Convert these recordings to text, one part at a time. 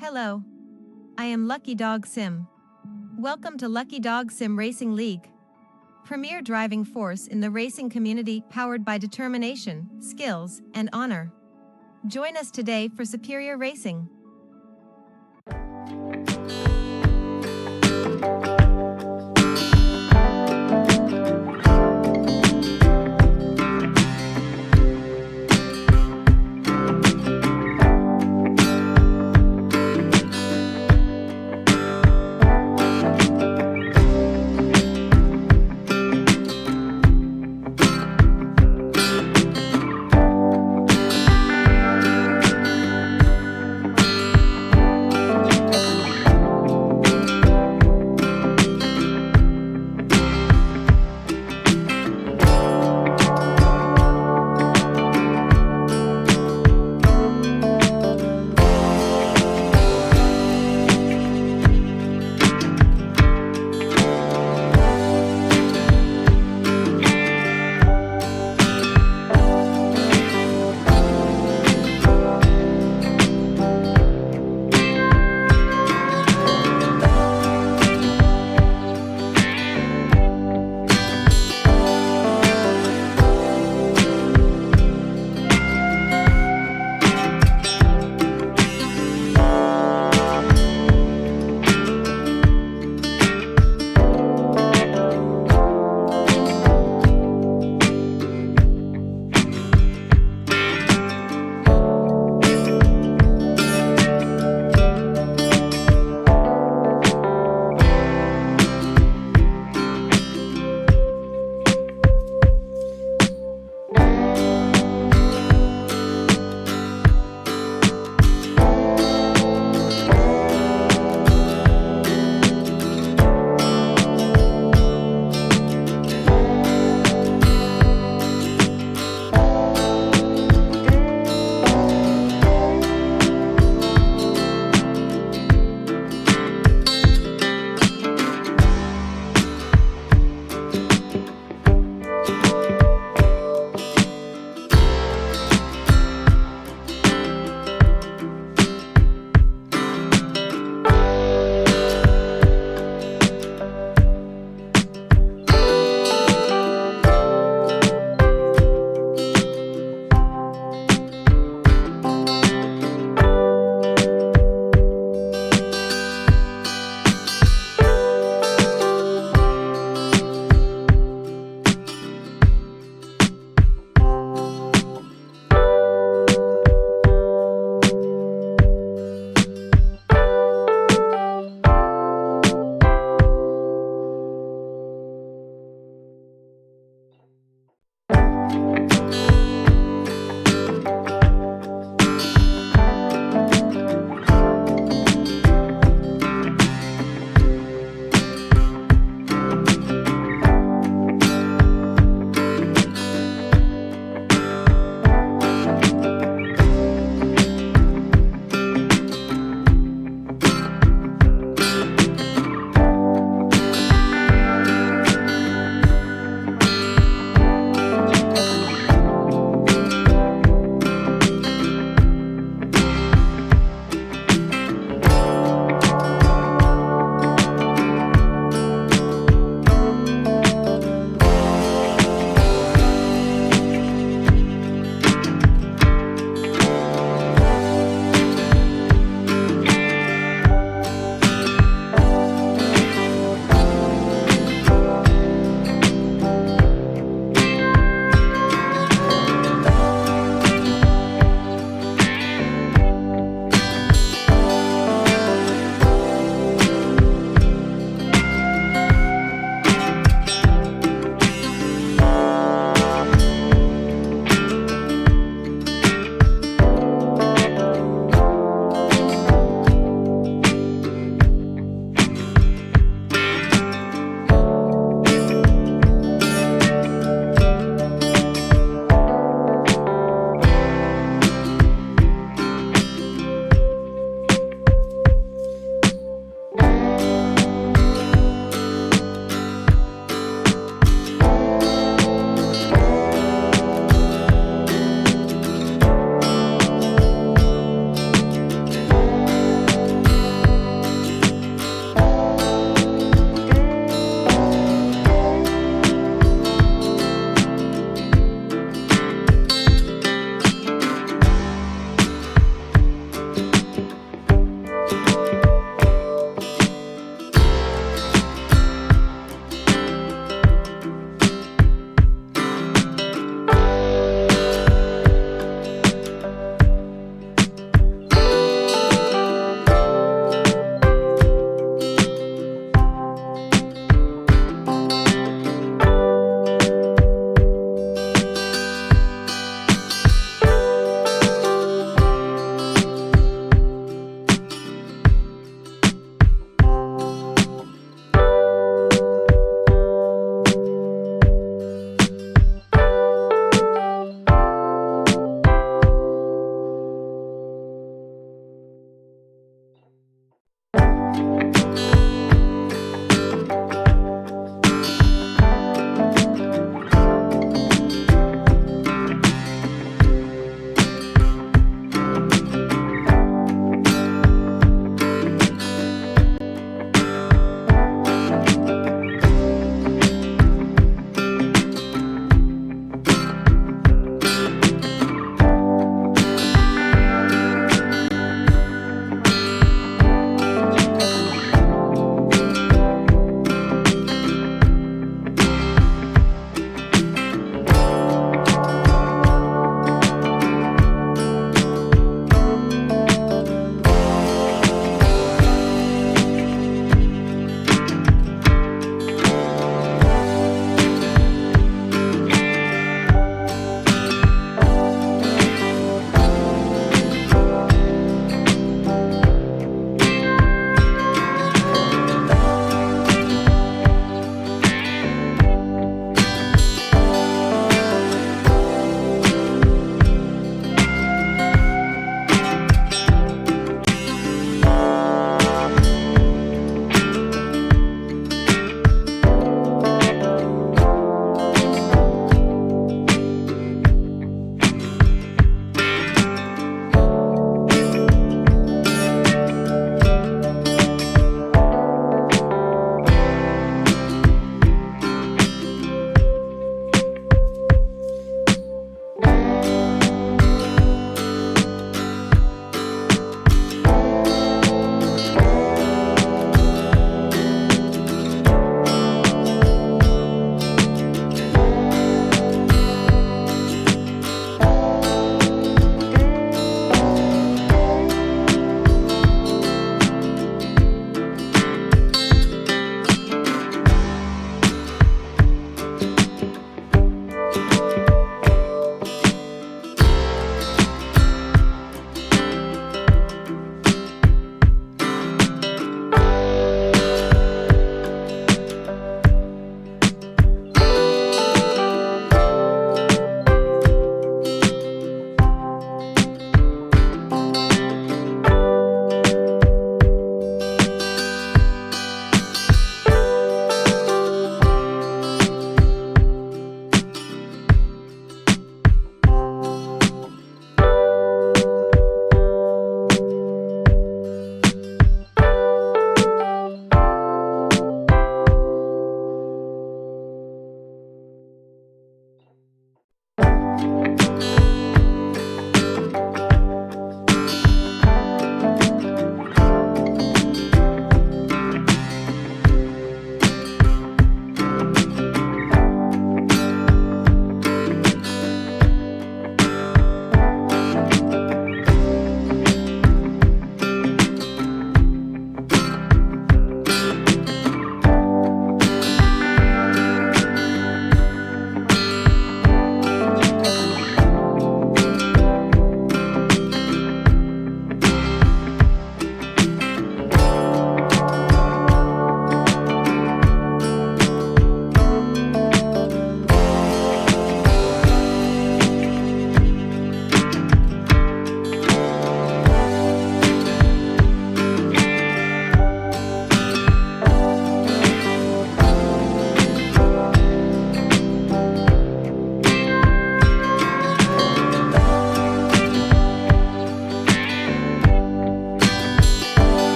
Hello, I am Lucky Dog Sim. Welcome to Lucky Dog Sim Racing League. Premier driving force in the racing community powered by determination, skills, and honor. Join us today for superior racing.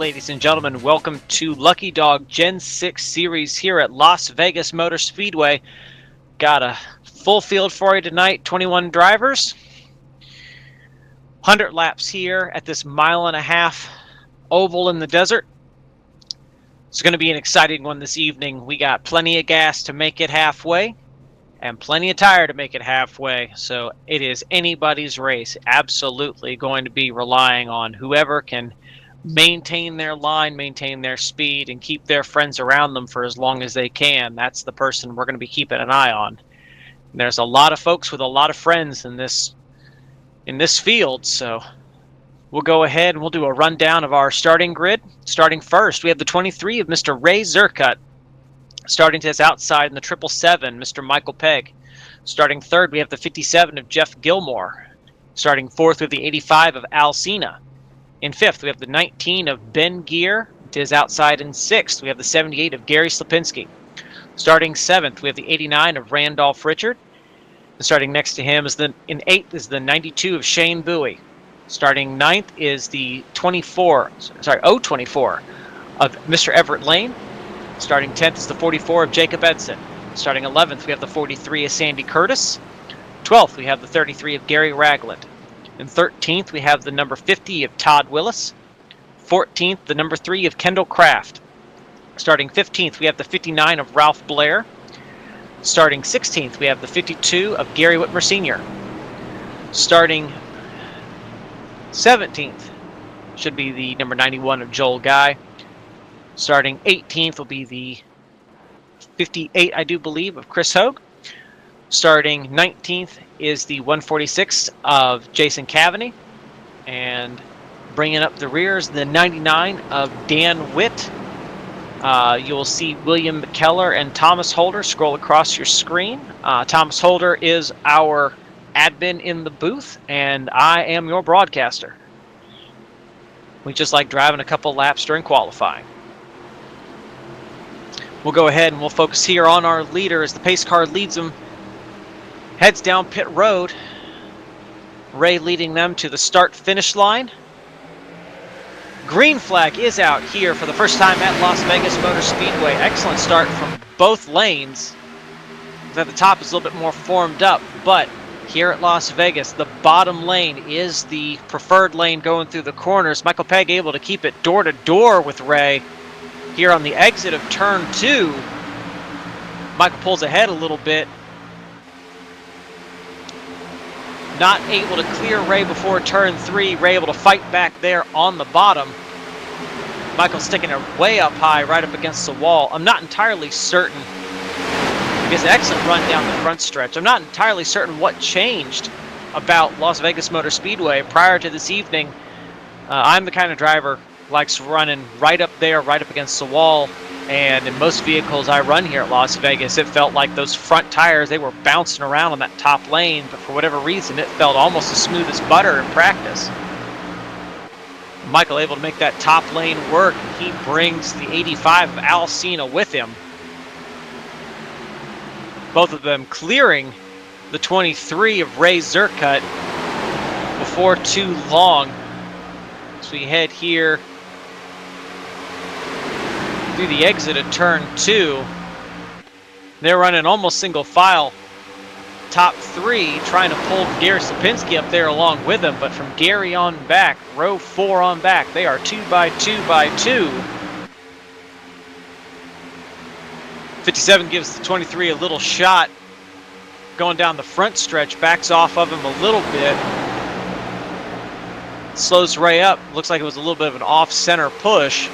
ladies and gentlemen. Welcome to Lucky Dog Gen 6 Series here at Las Vegas Motor Speedway. Got a full field for you tonight, 21 drivers. 100 laps here at this 1.5-mile oval in the desert. It's going to be an exciting one this evening. We got plenty of gas to make it halfway and plenty of tire to make it halfway. So it is anybody's race. Absolutely going to be relying on whoever can maintain their line, maintain their speed, and keep their friends around them for as long as they can. That's the person we're going to be keeping an eye on. And there's a lot of folks with a lot of friends in this field, so we'll go ahead and we'll do a rundown of our starting grid. Starting first, we have the 23 of Mr. Ray Zerkut. Starting to his outside in the 777, Mr. Michael Pegg. Starting third, we have the 57 of Jeff Gilmore. Starting fourth, we have the 85 of Al Cena. In fifth, we have the 19 of Ben Gear. To his outside in sixth, we have the 78 of Gary Slipinski. Starting seventh, we have the 89 of Randolph Richard. And starting next to him in eighth is the 92 of Shane Bowie. Starting ninth is the 024 of Mr. Everett Lane. Starting 10th is the 44 of Jacob Edson. Starting 11th, we have the 43 of Sandy Curtis. 12th, we have the 33 of Gary Ragland. And 13th, we have the number 50 of Todd Willis. 14th, the number 3 of Kendall Kraft. Starting 15th, we have the 59 of Ralph Blair. Starting 16th, we have the 52 of Gary Whitmer Sr. Starting 17th should be the number 91 of Joel Guy. Starting 18th will be the 58, I do believe, of Chris Hogue. Starting 19th is the 146 of Jason Cavaney. And bringing up the rear is the 99 of Dan Witt. You'll see William McKellar and Thomas Holder scroll across your screen. Thomas Holder is our admin in the booth, and I am your broadcaster. We just like driving a couple laps during qualifying. We'll go ahead and we'll focus here on our leader as the pace car leads him. Heads down pit road. Ray leading them to the start-finish line. Green flag is out here for the first time at Las Vegas Motor Speedway. Excellent start from both lanes. At the top is a little bit more formed up, but here at Las Vegas, the bottom lane is the preferred lane going through the corners. Michael Pegg able to keep it door-to-door with Ray. Here on the exit of turn 2, Michael pulls ahead a little bit. Not able to clear Ray before turn 3. Ray able to fight back there on the bottom. Michael sticking it way up high, right up against the wall. I'm not entirely certain. He gets an excellent run down the front stretch. I'm not entirely certain what changed about Las Vegas Motor Speedway prior to this evening. I'm the kind of driver who likes running right up there, right up against the wall. And in most vehicles I run here at Las Vegas, it felt like those front tires, they were bouncing around on that top lane, but for whatever reason, it felt almost as smooth as butter in practice. Michael able to make that top lane work. He brings the 85 of Al Cena with him. Both of them clearing the 23 of Ray Zerkut before too long. So we head here through the exit of turn 2. They're running almost single file. Top 3 trying to pull Gary Slipinski up there along with him, but from Gary on back, row 4 on back, they are 2 by 2 by 2. 57 gives the 23 a little shot going down the front stretch, backs off of him a little bit. Slows Ray up. Looks like it was a little bit of an off-center push.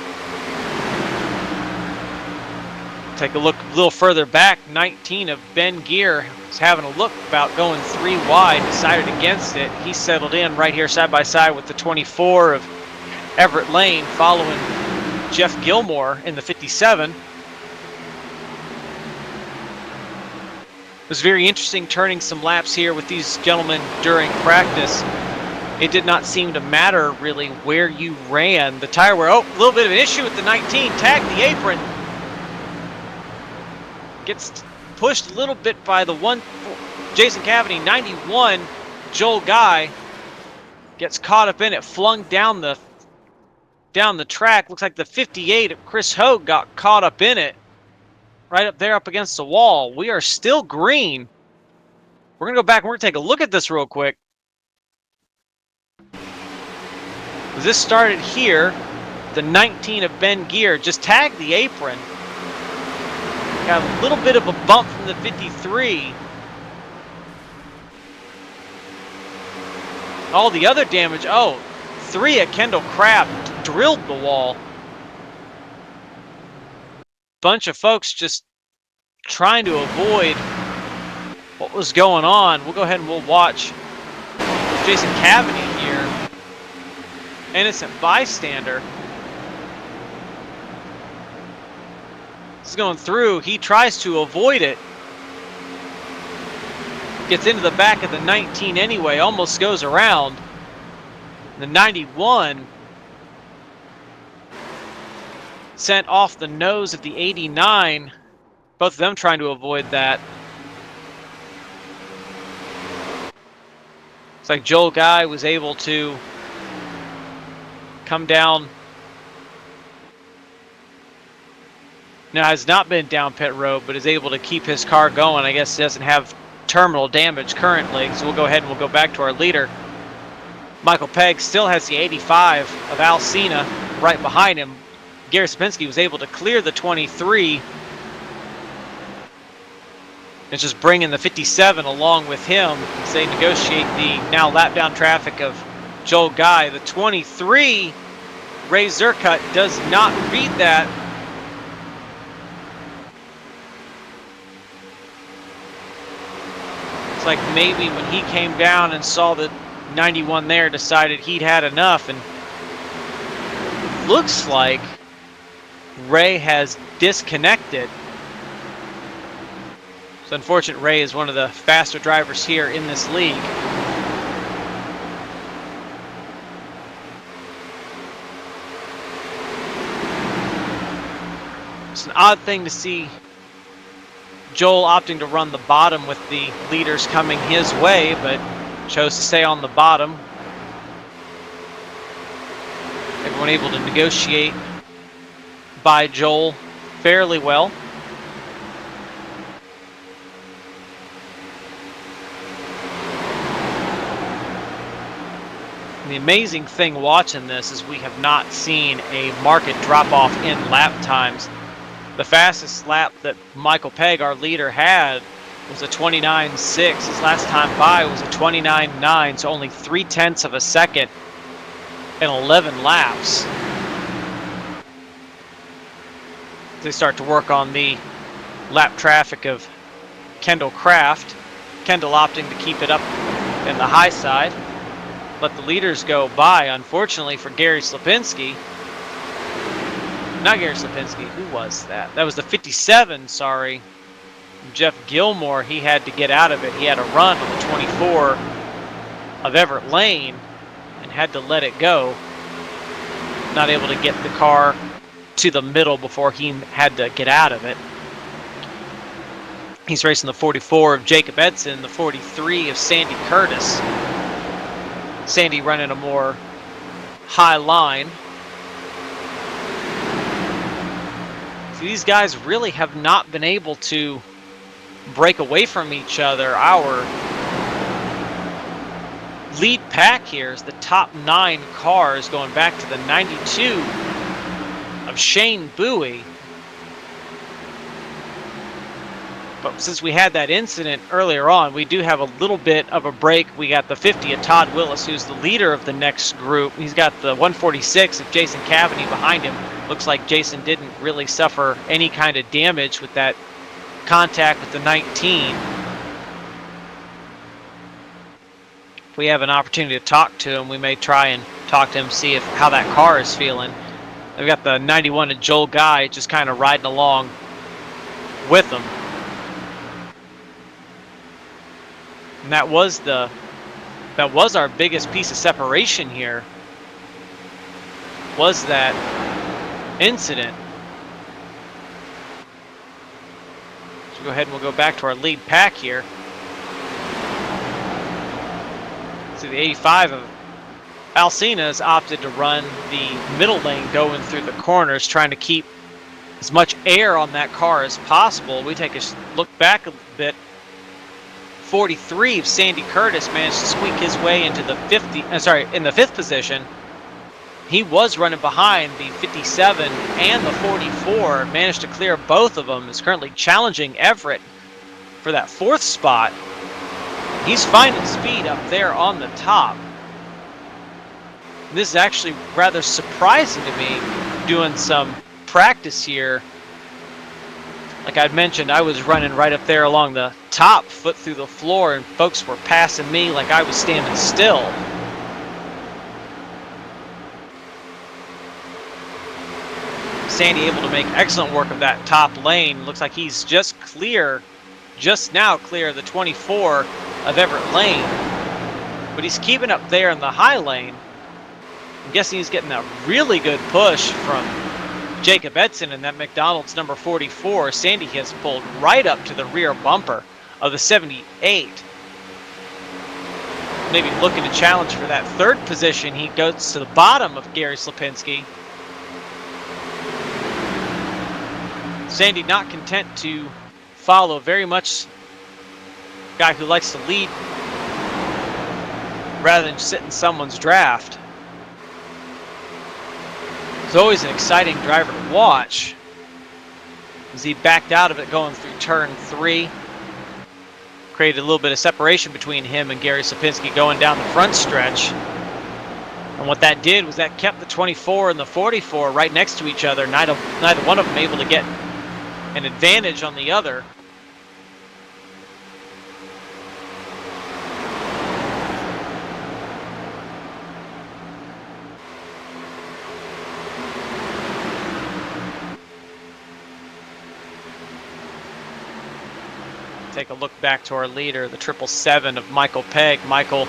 Take a look a little further back. 19 of Ben Gear is having a look about going 3 wide. Decided against it. He settled in right here side by side with the 24 of Everett Lane, following Jeff Gilmore in the 57. It was very interesting turning some laps here with these gentlemen during practice. It did not seem to matter really where you ran. The tire wear, a little bit of an issue with the 19. Tagged the apron. Gets pushed a little bit by the Jason Cavaney. 91, Joel Guy, gets caught up in it, flung down the down the track. Looks like the 58 of Chris Hogue got caught up in it. Right up there up against the wall. We are still green. We're going to go back and we're going to take a look at this real quick. This started here. The 19 of Ben Gear just tagged the apron. Got a little bit of a bump from the 53. All the other damage. Oh, 3 at Kendall Craft drilled the wall. Bunch of folks just trying to avoid what was going on. We'll go ahead and we'll watch Jason Cavaney here. Innocent bystander. This is going through. He tries to avoid it. Gets into the back of the 19 anyway. Almost goes around. The 91 sent off the nose of the 89. Both of them trying to avoid that. It's like Joel Guy was able to come down. Now has not been down pit road, but is able to keep his car going. I guess he doesn't have terminal damage currently, so we'll go ahead and we'll go back to our leader. Michael Pegg still has the 85 of Al Cena right behind him. Gary Sapinski was able to clear the 23. It's just bringing the 57 along with him as they negotiate the now lap down traffic of Joel Guy. The 23, Ray Zerkut, does not read that. It's like maybe when he came down and saw the 91 there, decided he'd had enough, and looks like Ray has disconnected. It's unfortunate. Ray is one of the faster drivers here in this league. It's an odd thing to see Joel opting to run the bottom with the leaders coming his way, but chose to stay on the bottom. Everyone able to negotiate by Joel fairly well. The amazing thing watching this is we have not seen a market drop-off in lap times. The fastest lap that Michael Pegg, our leader, had was a 29.6. His last time by was a 29.9, so only 0.3 of a second in 11 laps. They start to work on the lap traffic of Kendall Craft. Kendall opting to keep it up in the high side. Let the leaders go by. Unfortunately for Gary Slapinski. Not Gary Slapinski. Who was that? That was the 57, sorry. Jeff Gilmore, he had to get out of it. He had a run on the 24 of Everett Lane and had to let it go. Not able to get the car to the middle before he had to get out of it. He's racing the 44 of Jacob Edson, the 43 of Sandy Curtis. Sandy running a more high line. So these guys really have not been able to break away from each other. Our lead pack here is the top 9 cars going back to the 92 of Shane Bowie. But since we had that incident earlier on, we do have a little bit of a break. We got the 50 of Todd Willis, who's the leader of the next group. He's got the 146 of Jason Cavaney behind him. Looks like Jason didn't really suffer any kind of damage with that contact with the 19. If we have an opportunity to talk to him, we may try and talk to him, see if how that car is feeling. We've got the 91 of Joel Guy just kind of riding along with him. And that was our biggest piece of separation here. Was that incident. So go ahead and we'll go back to our lead pack here. See the 85 of Alcina has opted to run the middle lane going through the corners, trying to keep as much air on that car as possible. We take a look back a bit. 43 of Sandy Curtis managed to squeak his way into the in the 5th position. He was running behind the 57 and the 44, managed to clear both of them, is currently challenging Everett for that 4th spot. He's finding speed up there on the top. This is actually rather surprising to me, doing some practice here. Like I'd mentioned, I was running right up there along the top, foot through the floor, and folks were passing me like I was standing still. Sandy able to make excellent work of that top lane. Looks like he's just now clear of the 24 of Everett Lane. But he's keeping up there in the high lane. I'm guessing he's getting a really good push from Jacob Edson in that McDonald's number 44. Sandy has pulled right up to the rear bumper of the 78. Maybe looking to challenge for that 3rd position. He goes to the bottom of Gary Slapinski. Sandy not content to follow, very much a guy who likes to lead rather than sit in someone's draft. It's always an exciting driver to watch as he backed out of it going through turn 3. Created a little bit of separation between him and Gary Slapinski going down the front stretch. And what that did was that kept the 24 and the 44 right next to each other. Neither one of them able to get an advantage on the other. Take a look back to our leader, the 777 of Michael Pegg. Michael,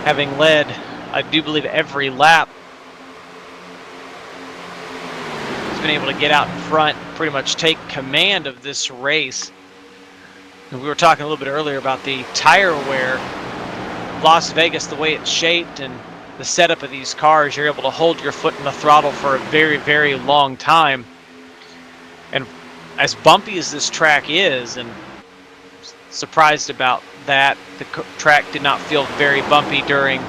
having led, I do believe, every lap, has been able to get out in front, pretty much take command of this race. And we were talking a little bit earlier about the tire wear. Las Vegas, the way it's shaped and the setup of these cars, you're able to hold your foot in the throttle for a very, very long time. And as bumpy as this track is, and surprised about that, the track did not feel very bumpy during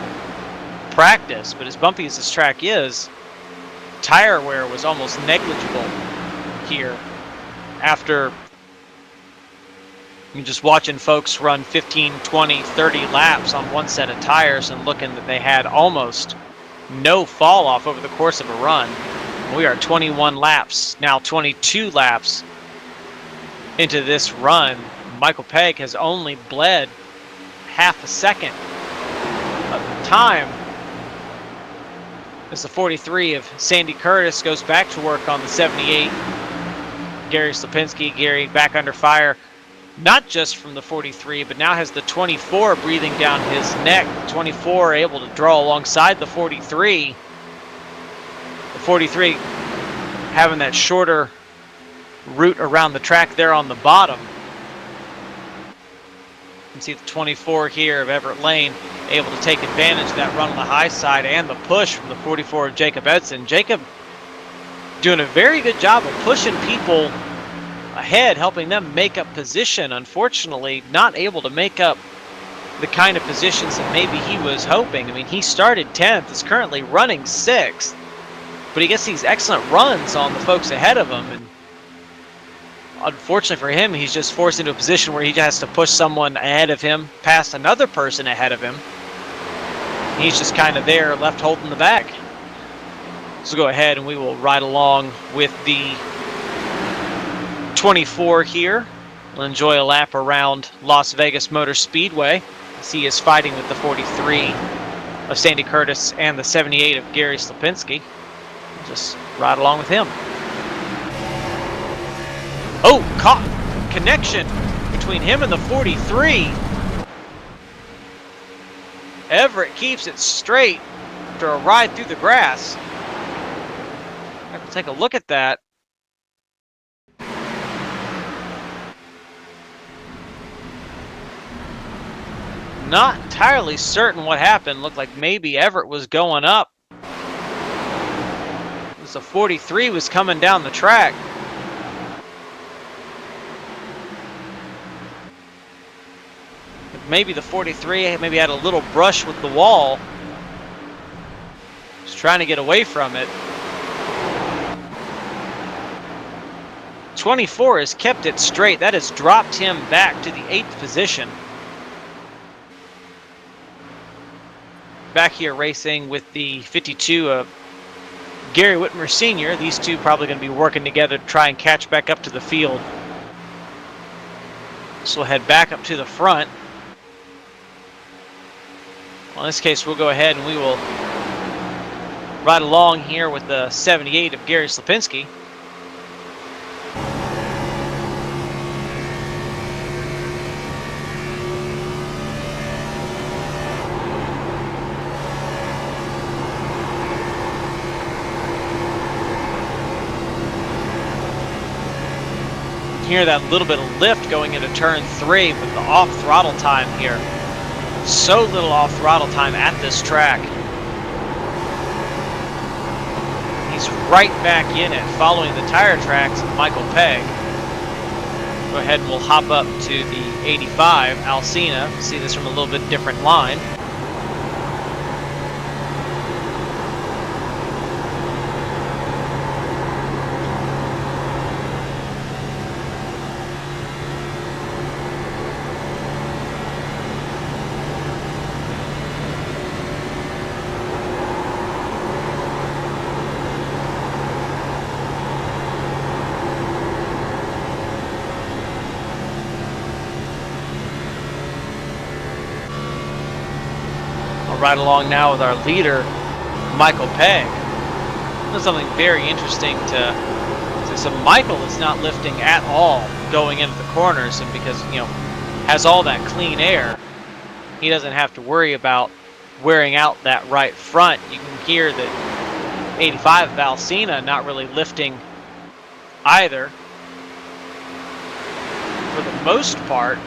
practice, but as bumpy as this track is, tire wear was almost negligible here after just watching folks run 15, 20, 30 laps on one set of tires and looking that they had almost no fall off over the course of a run. We are 21 laps, now 22 laps into this run. Michael Pegg has only bled half a second of time as the 43 of Sandy Curtis goes back to work on the 78. Gary Slapinski, Gary back under fire, not just from the 43, but now has the 24 breathing down his neck. The 24 able to draw alongside the 43. The 43 having that shorter route around the track there on the bottom. You can see the 24 here of Everett Lane able to take advantage of that run on the high side and the push from the 44 of Jacob Edson. Jacob doing a very good job of pushing people ahead, helping them make up position. Unfortunately, not able to make up the kind of positions that maybe he was hoping. I mean, he started 10th, is currently running 6th, but he gets these excellent runs on the folks ahead of him. And unfortunately for him, he's just forced into a position where he has to push someone ahead of him, past another person ahead of him. He's just kind of there, left holding the bag. So go ahead and we will ride along with the 24 here. We'll enjoy a lap around Las Vegas Motor Speedway as he is fighting with the 43 of Sandy Curtis and the 78 of Gary Slapinski. We'll just ride along with him. Oh, caught connection between him and the 43. Everett keeps it straight after a ride through the grass. We'll take a look at that. Not entirely certain what happened. Looked like maybe Everett was going up. The 43 was coming down the track. Maybe the 43 maybe had a little brush with the wall. Just trying to get away from it. 24 has kept it straight. That has dropped him back to the 8th position. Back here racing with the 52 of Gary Whitmer Sr. These two probably going to be working together to try and catch back up to the field. So we'll head back up to the front. Well, in this case, we'll go ahead and we will ride along here with the 78 of Gary Slipinski. Hear that little bit of lift going into turn 3 with the off throttle time here. So little off throttle time at this track. He's right back in it, following the tire tracks of Michael Pegg. Go ahead and we'll hop up to the 85 Alcina. See this from a little bit different line. Right along now with our leader, Michael Pegg. There's something very interesting to so Michael is not lifting at all going into the corners, and because has all that clean air, he doesn't have to worry about wearing out that right front. You can hear that 85 Valsina not really lifting either. For the most part,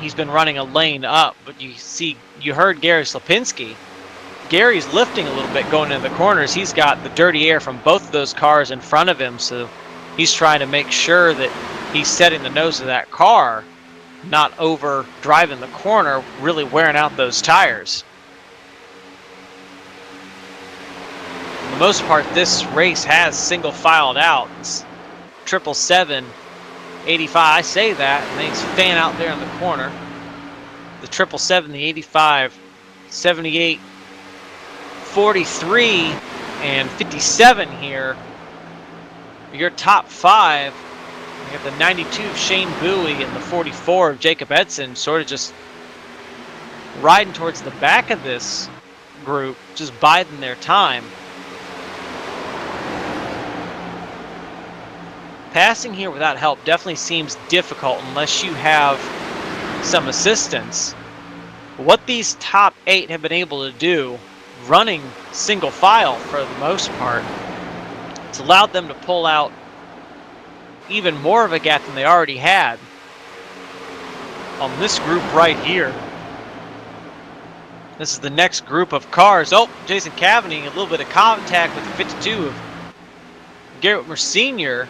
he's been running a lane up, but you heard Gary Slipinski. Gary's lifting a little bit going into the corners. He's got the dirty air from both of those cars in front of him, so he's trying to make sure that he's setting the nose of that car, not over driving the corner, really wearing out those tires. For the most part, this race has single filed out. It's 777 85, I say that, and he's fan out there in the corner. The 777, the 85, 78, 43, and 57 here. Your top 5. You have the 92 of Shane Bowie and the 44 of Jacob Edson sort of just riding towards the back of this group, just biding their time. Passing here without help definitely seems difficult unless you have some assistance. What these top 8 have been able to do, running single file for the most part, it's allowed them to pull out even more of a gap than they already had on this group right here. This is the next group of cars. Oh, Jason Cavaney, a little bit of contact with the 52 of Garrett Whitmer Sr.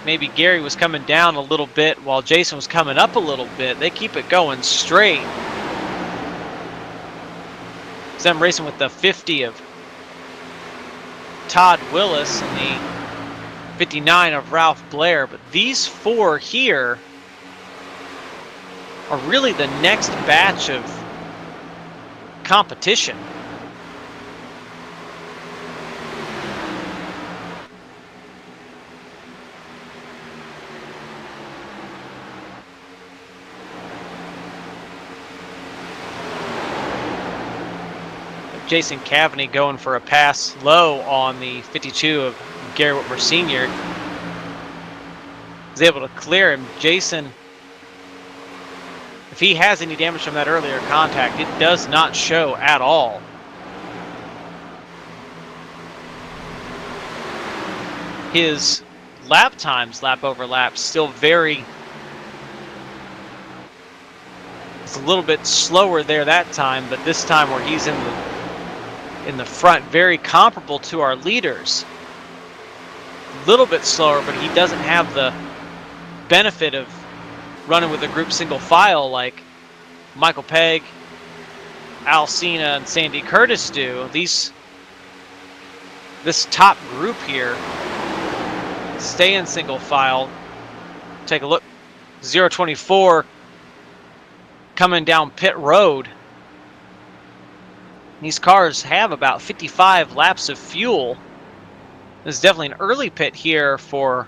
Maybe Gary was coming down a little bit while Jason was coming up a little bit. They keep it going straight. So I'm racing with the 50 of Todd Willis and the 59 of Ralph Blair. But these 4 here are really the next batch of competition. Jason Cavaney going for a pass low on the 52 of Gary Whitmer Sr. is able to clear him. Jason, if he has any damage from that earlier contact, it does not show at all. His lap times, lap overlaps, still very It's a little bit slower there that time, but this time where he's in the front, very comparable to our leaders. A little bit slower, but he doesn't have the benefit of running with a group single file like Michael Pegg, Al Cena, and Sandy Curtis do. This top group here stay in single file. Take a look. 024 coming down pit road. These cars have about 55 laps of fuel. This is definitely an early pit here for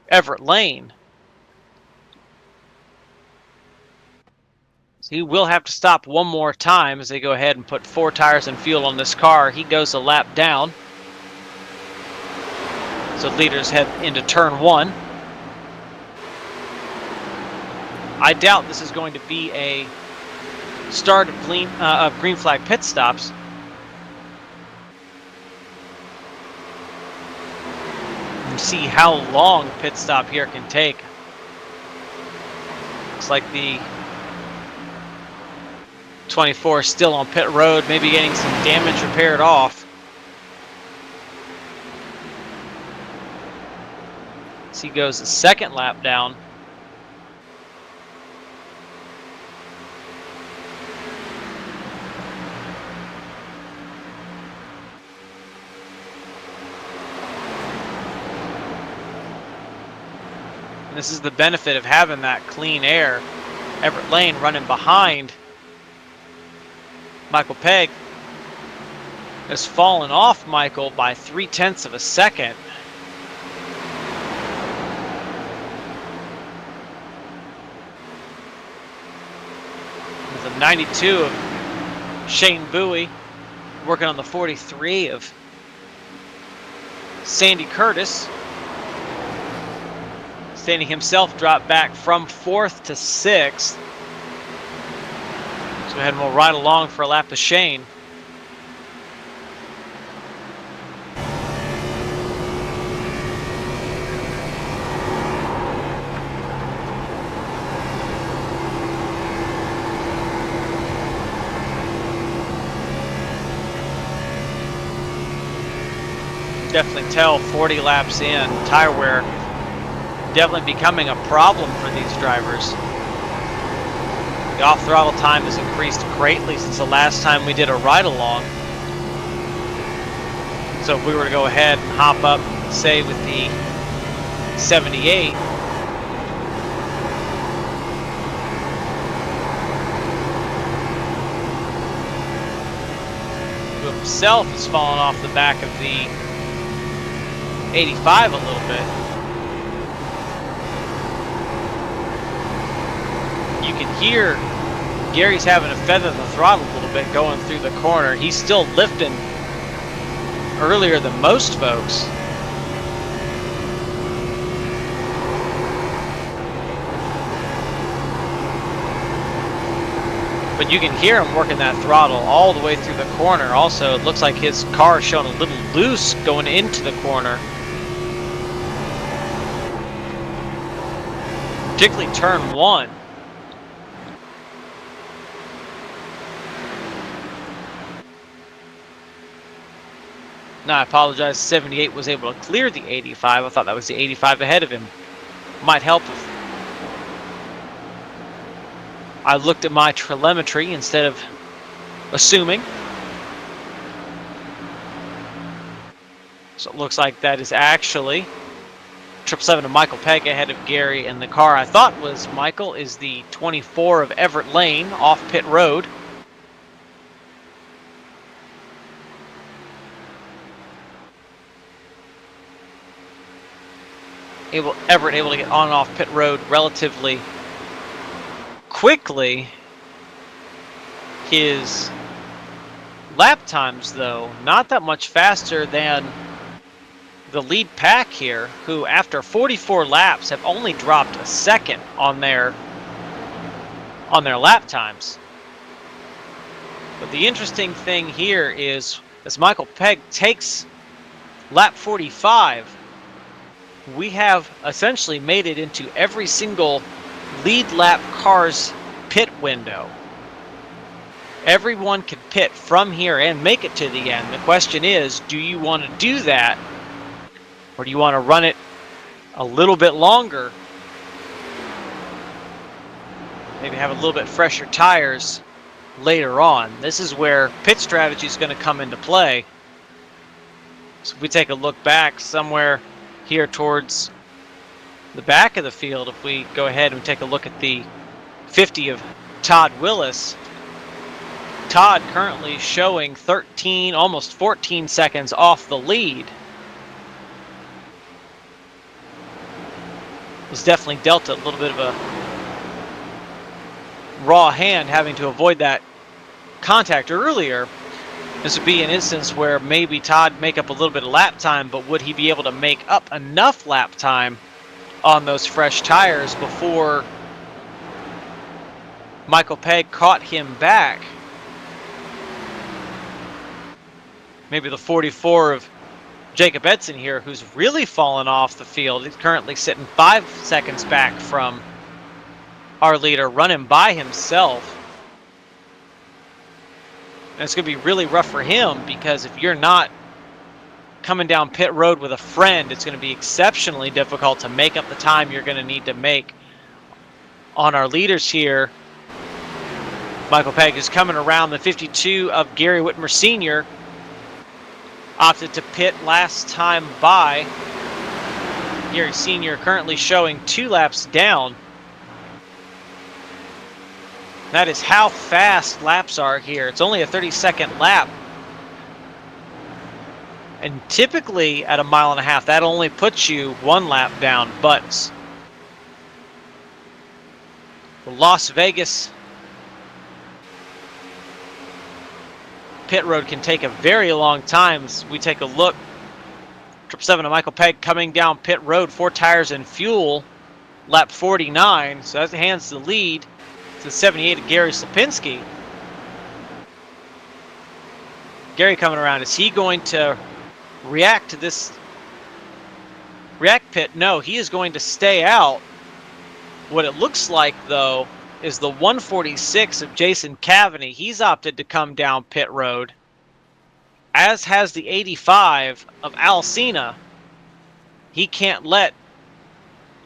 Everett Lane. So he will have to stop one more time as they go ahead and put 4 tires and fuel on this car. He goes a lap down. So leaders head into turn 1. I doubt this is going to be a start of green flag pit stops. You see how long pit stop here can take. Looks like the 24 is still on pit road, maybe getting some damage repaired off. So he goes a second lap down. This is the benefit of having that clean air. Everett Lane running behind Michael Pegg has fallen off Michael by 0.3 of a second. With a 92 of Shane Bowie working on the 43 of Sandy Curtis. Sandy himself dropped back from 4th to 6th. So go ahead and we'll ride along for a lap of Shane. Definitely tell 40 laps in, tire wear definitely becoming a problem for these drivers. The off-throttle time has increased greatly since the last time we did a ride-along. So if we were to go ahead and hop up, say with the 78, who himself has fallen off the back of the 85 a little bit. You can hear Gary's having to feather the throttle a little bit going through the corner. He's still lifting earlier than most folks. But you can hear him working that throttle all the way through the corner. Also, it looks like his car is showing a little loose going into the corner. Particularly turn 1. Now, I apologize, 78 was able to clear the 85. I thought that was the 85 ahead of him. Might help if I looked at my telemetry instead of assuming. So it looks like that is actually 777 of Michael Pegg ahead of Gary, and the car I thought was Michael is the 24 of Everett Lane off pit road. Everett able to get on and off pit road relatively quickly. His lap times, though, not that much faster than the lead pack here, who after 44 laps have only dropped a second on their lap times. But the interesting thing here is, as Michael Pegg takes lap 45, we have essentially made it into every single lead lap car's pit window. Everyone can pit from here and make it to the end. The question is, do you want to do that, or do you want to run it a little bit longer? Maybe have a little bit fresher tires later on. This is where pit strategy is going to come into play. So if we take a look back somewhere here towards the back of the field, if we go ahead and take a look at the 50 of Todd Willis, Todd currently showing 13, almost 14 seconds off the lead. Was definitely dealt a little bit of a raw hand having to avoid that contact earlier. This would be an instance where maybe Todd make up a little bit of lap time, but would he be able to make up enough lap time on those fresh tires before Michael Pegg caught him back? Maybe the 44 of Jacob Edson here, who's really fallen off the field. He's currently sitting 5 seconds back from our leader, running by himself. And it's going to be really rough for him, because if you're not coming down pit road with a friend, it's going to be exceptionally difficult to make up the time you're going to need to make on our leaders here. Michael Pegg is coming around the 52 of Gary Whitmer Sr. Opted to pit last time by. Gary Sr. currently showing 2 laps down. That is how fast laps are here. It's only a 30-second lap. And typically at a 1.5 miles, that only puts you 1 lap down. But the Las Vegas pit road can take a very long time. As we take a look, 777 of Michael Pegg coming down pit road, 4 tires and fuel, lap 49. So that hands the lead to 78 of Gary Slapinski. Gary coming around. Is he going to react to this react pit? No, he is going to stay out. What it looks like, though, is the 146 of Jason Cavaney. He's opted to come down pit road, as has the 85 of Al Cena. He can't let,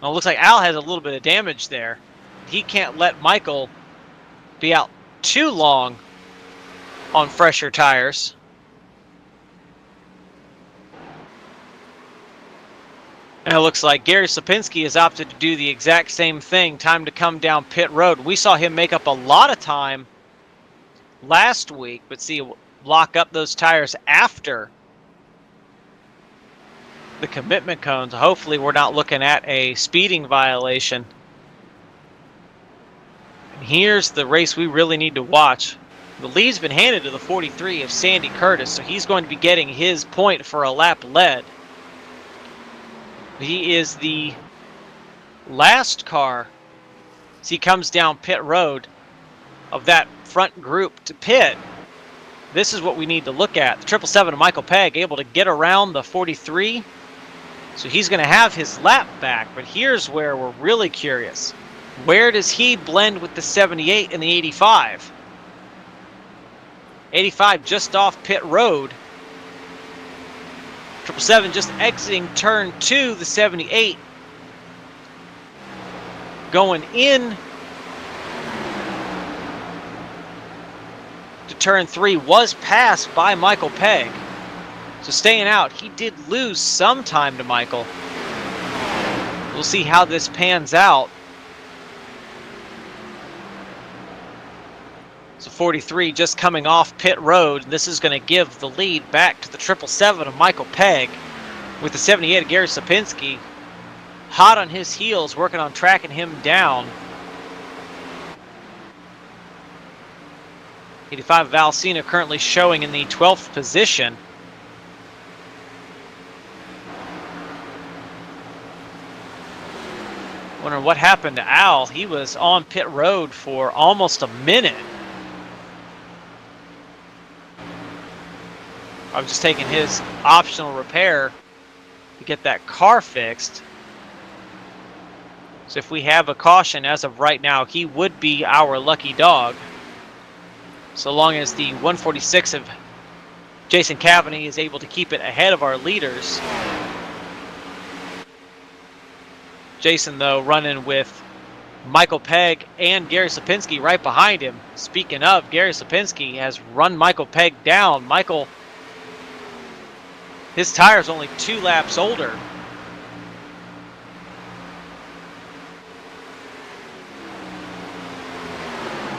well, it looks like Al has a little bit of damage there. He can't let Michael be out too long on fresher tires. And it looks like Gary Slapinski has opted to do the exact same thing. Time to come down pit road. We saw him make up a lot of time last week, but see, lock up those tires after the commitment cones. Hopefully we're not looking at a speeding violation. And here's the race we really need to watch. The lead's been handed to the 43 of Sandy Curtis, so he's going to be getting his point for a lap led. He is the last car as he comes down pit road of that front group to pit. This is what we need to look at. The 777 of Michael Pegg able to get around the 43. So he's going to have his lap back. But here's where we're really curious. Where does he blend with the 78 and the 85? 85 just off pit road. 777 just exiting turn 2, the 78 going in to turn 3 was passed by Michael Pegg. So staying out, he did lose some time to Michael. We'll see how this pans out. So 43 just coming off pit road. This is going to give the lead back to the 777 of Michael Pegg, with the 78 of Gary Slapinski hot on his heels, working on tracking him down. 85 of Al Cena currently showing in the 12th position. Wondering what happened to Al. He was on pit road for almost a minute. I was just taking his optional repair to get that car fixed. So if we have a caution as of right now, he would be our lucky dog. So long as the 146 of Jason Cavany is able to keep it ahead of our leaders. Jason, though, running with Michael Pegg and Gary Sapinski right behind him. Speaking of, Gary Sapinski has run Michael Pegg down. Michael, his tire's only 2 laps older.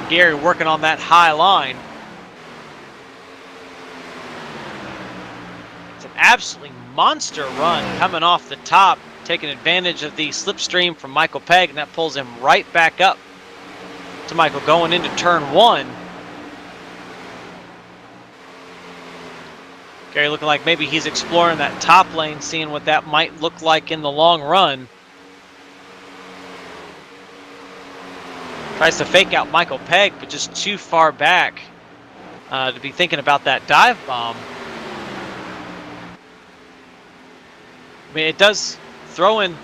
Gary working on that high line. It's an absolutely monster run coming off the top, taking advantage of the slipstream from Michael Pegg, and that pulls him right back up to Michael going into turn 1. Gary looking like maybe he's exploring that top lane, seeing what that might look like in the long run. Tries to fake out Michael Pegg, but just too far back to be thinking about that dive bomb. I mean, it does throwing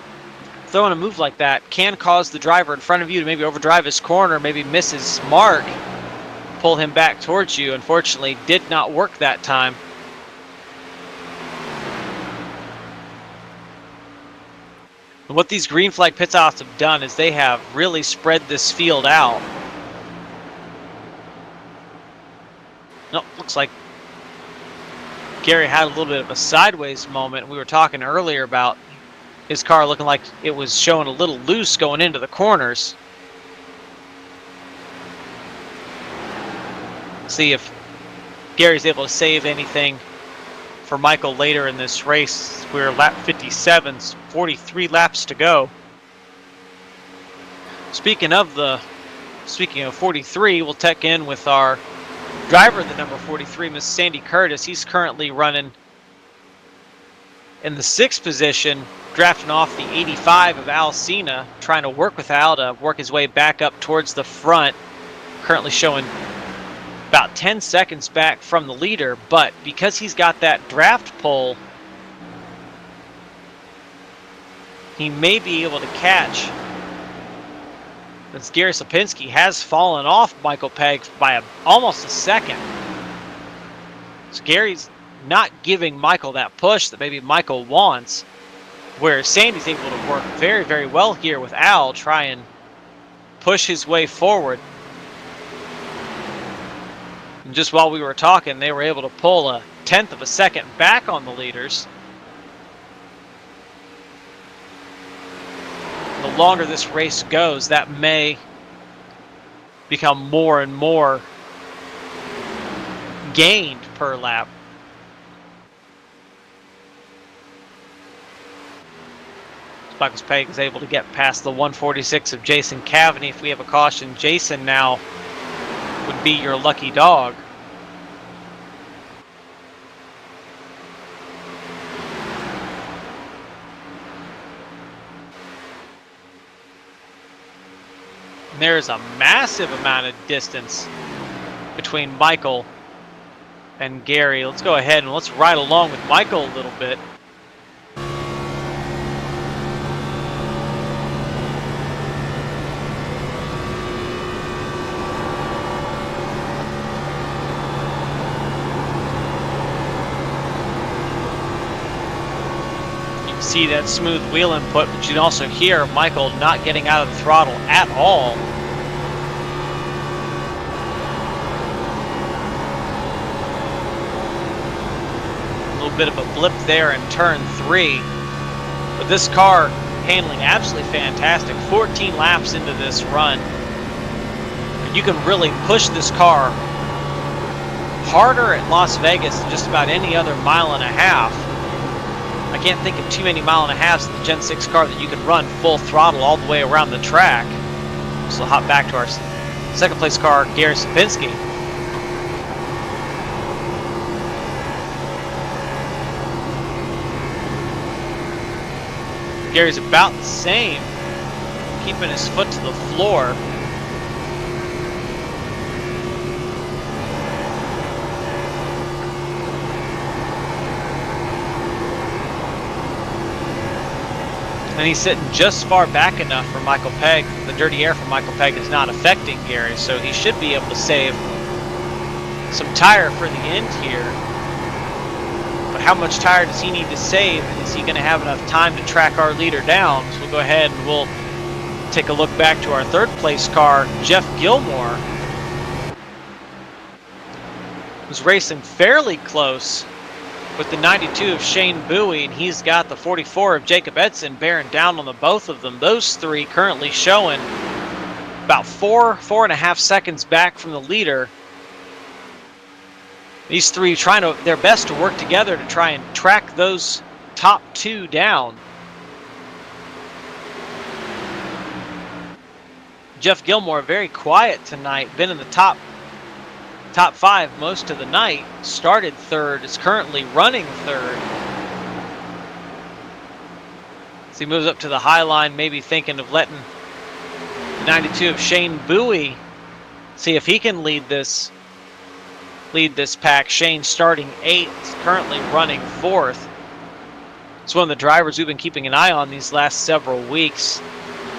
a move like that can cause the driver in front of you to maybe overdrive his corner, maybe miss his mark, pull him back towards you. Unfortunately, did not work that time. And what these green flag pit stops have done is they have really spread this field out. No, looks like Gary had a little bit of a sideways moment. We were talking earlier about his car looking like it was showing a little loose going into the corners. See if Gary's able to save anything for Michael later in this race. We're lap 57, 43 laps to go. Speaking of 43, we'll check in with our driver, the number 43, Miss Sandy Curtis. He's currently running in the 6th position, drafting off the 85 of Al Cena, trying to work with Al to work his way back up towards the front. Currently showing about 10 seconds back from the leader, but because he's got that draft pole, he may be able to catch. Since Gary Sapinski has fallen off Michael Pegg by almost a second. So Gary's not giving Michael that push that maybe Michael wants, where Sandy's able to work very, very well here with Al, try and push his way forward. And just while we were talking, they were able to pull a 1/10 of a second back on the leaders. The longer this race goes, that may become more and more gained per lap. Michael Pegg is able to get past the 146 of Jason Cavany. If we have a caution, Jason now would be your lucky dog. And there's a massive amount of distance between Michael and Gary. Let's go ahead and let's ride along with Michael a little bit. See that smooth wheel input, but you can also hear Michael not getting out of the throttle at all. A little bit of a blip there in turn 3, but this car handling absolutely fantastic. 14 laps into this run, and you can really push this car harder at Las Vegas than just about any other mile and a half. I can't think of too many mile and a halves in the Gen 6 car that you can run full throttle all the way around the track. So we'll hop back to our second place car, Gary Sapinski. Gary's about the same, keeping his foot to the floor. And he's sitting just far back enough for Michael Pegg. The dirty air from Michael Pegg is not affecting Gary, so he should be able to save some tire for the end here. But how much tire does he need to save? And is he going to have enough time to track our leader down? So we'll go ahead and we'll take a look back to our third place car, Jeff Gilmore, who's racing fairly close with the 92 of Shane Bowie, and he's got the 44 of Jacob Edson bearing down on the both of them. Those three currently showing about 4.5 seconds back from the leader. These three trying their best to work together to try and track those top two down. Jeff Gilmore very quiet tonight, been in the top five most of the night, started third, is currently running third. So he moves up to the high line, maybe thinking of letting the 92 of Shane Bowie see if he can lead this pack. Shane starting 8th, currently running 4th. It's one of the drivers we've been keeping an eye on these last several weeks.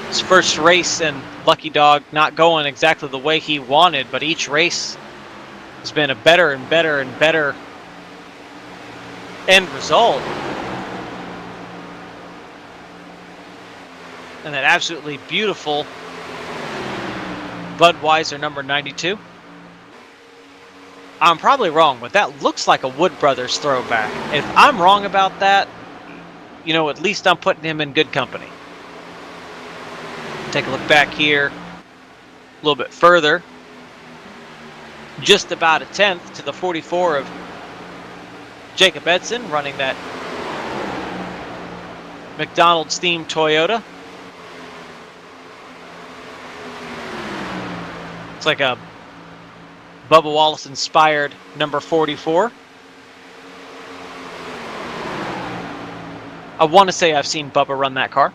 His first race, and Lucky Dog not going exactly the way he wanted, but each race has been a better and better and better end result. And that absolutely beautiful Budweiser number 92. I'm probably wrong, but that looks like a Wood Brothers throwback. If I'm wrong about that, you know, at least I'm putting him in good company. Take a look back here a little bit further. Just about a 10th to the 44 of Jacob Edson, running that McDonald's themed Toyota. It's like a Bubba Wallace inspired number 44. I want to say I've seen Bubba run that car.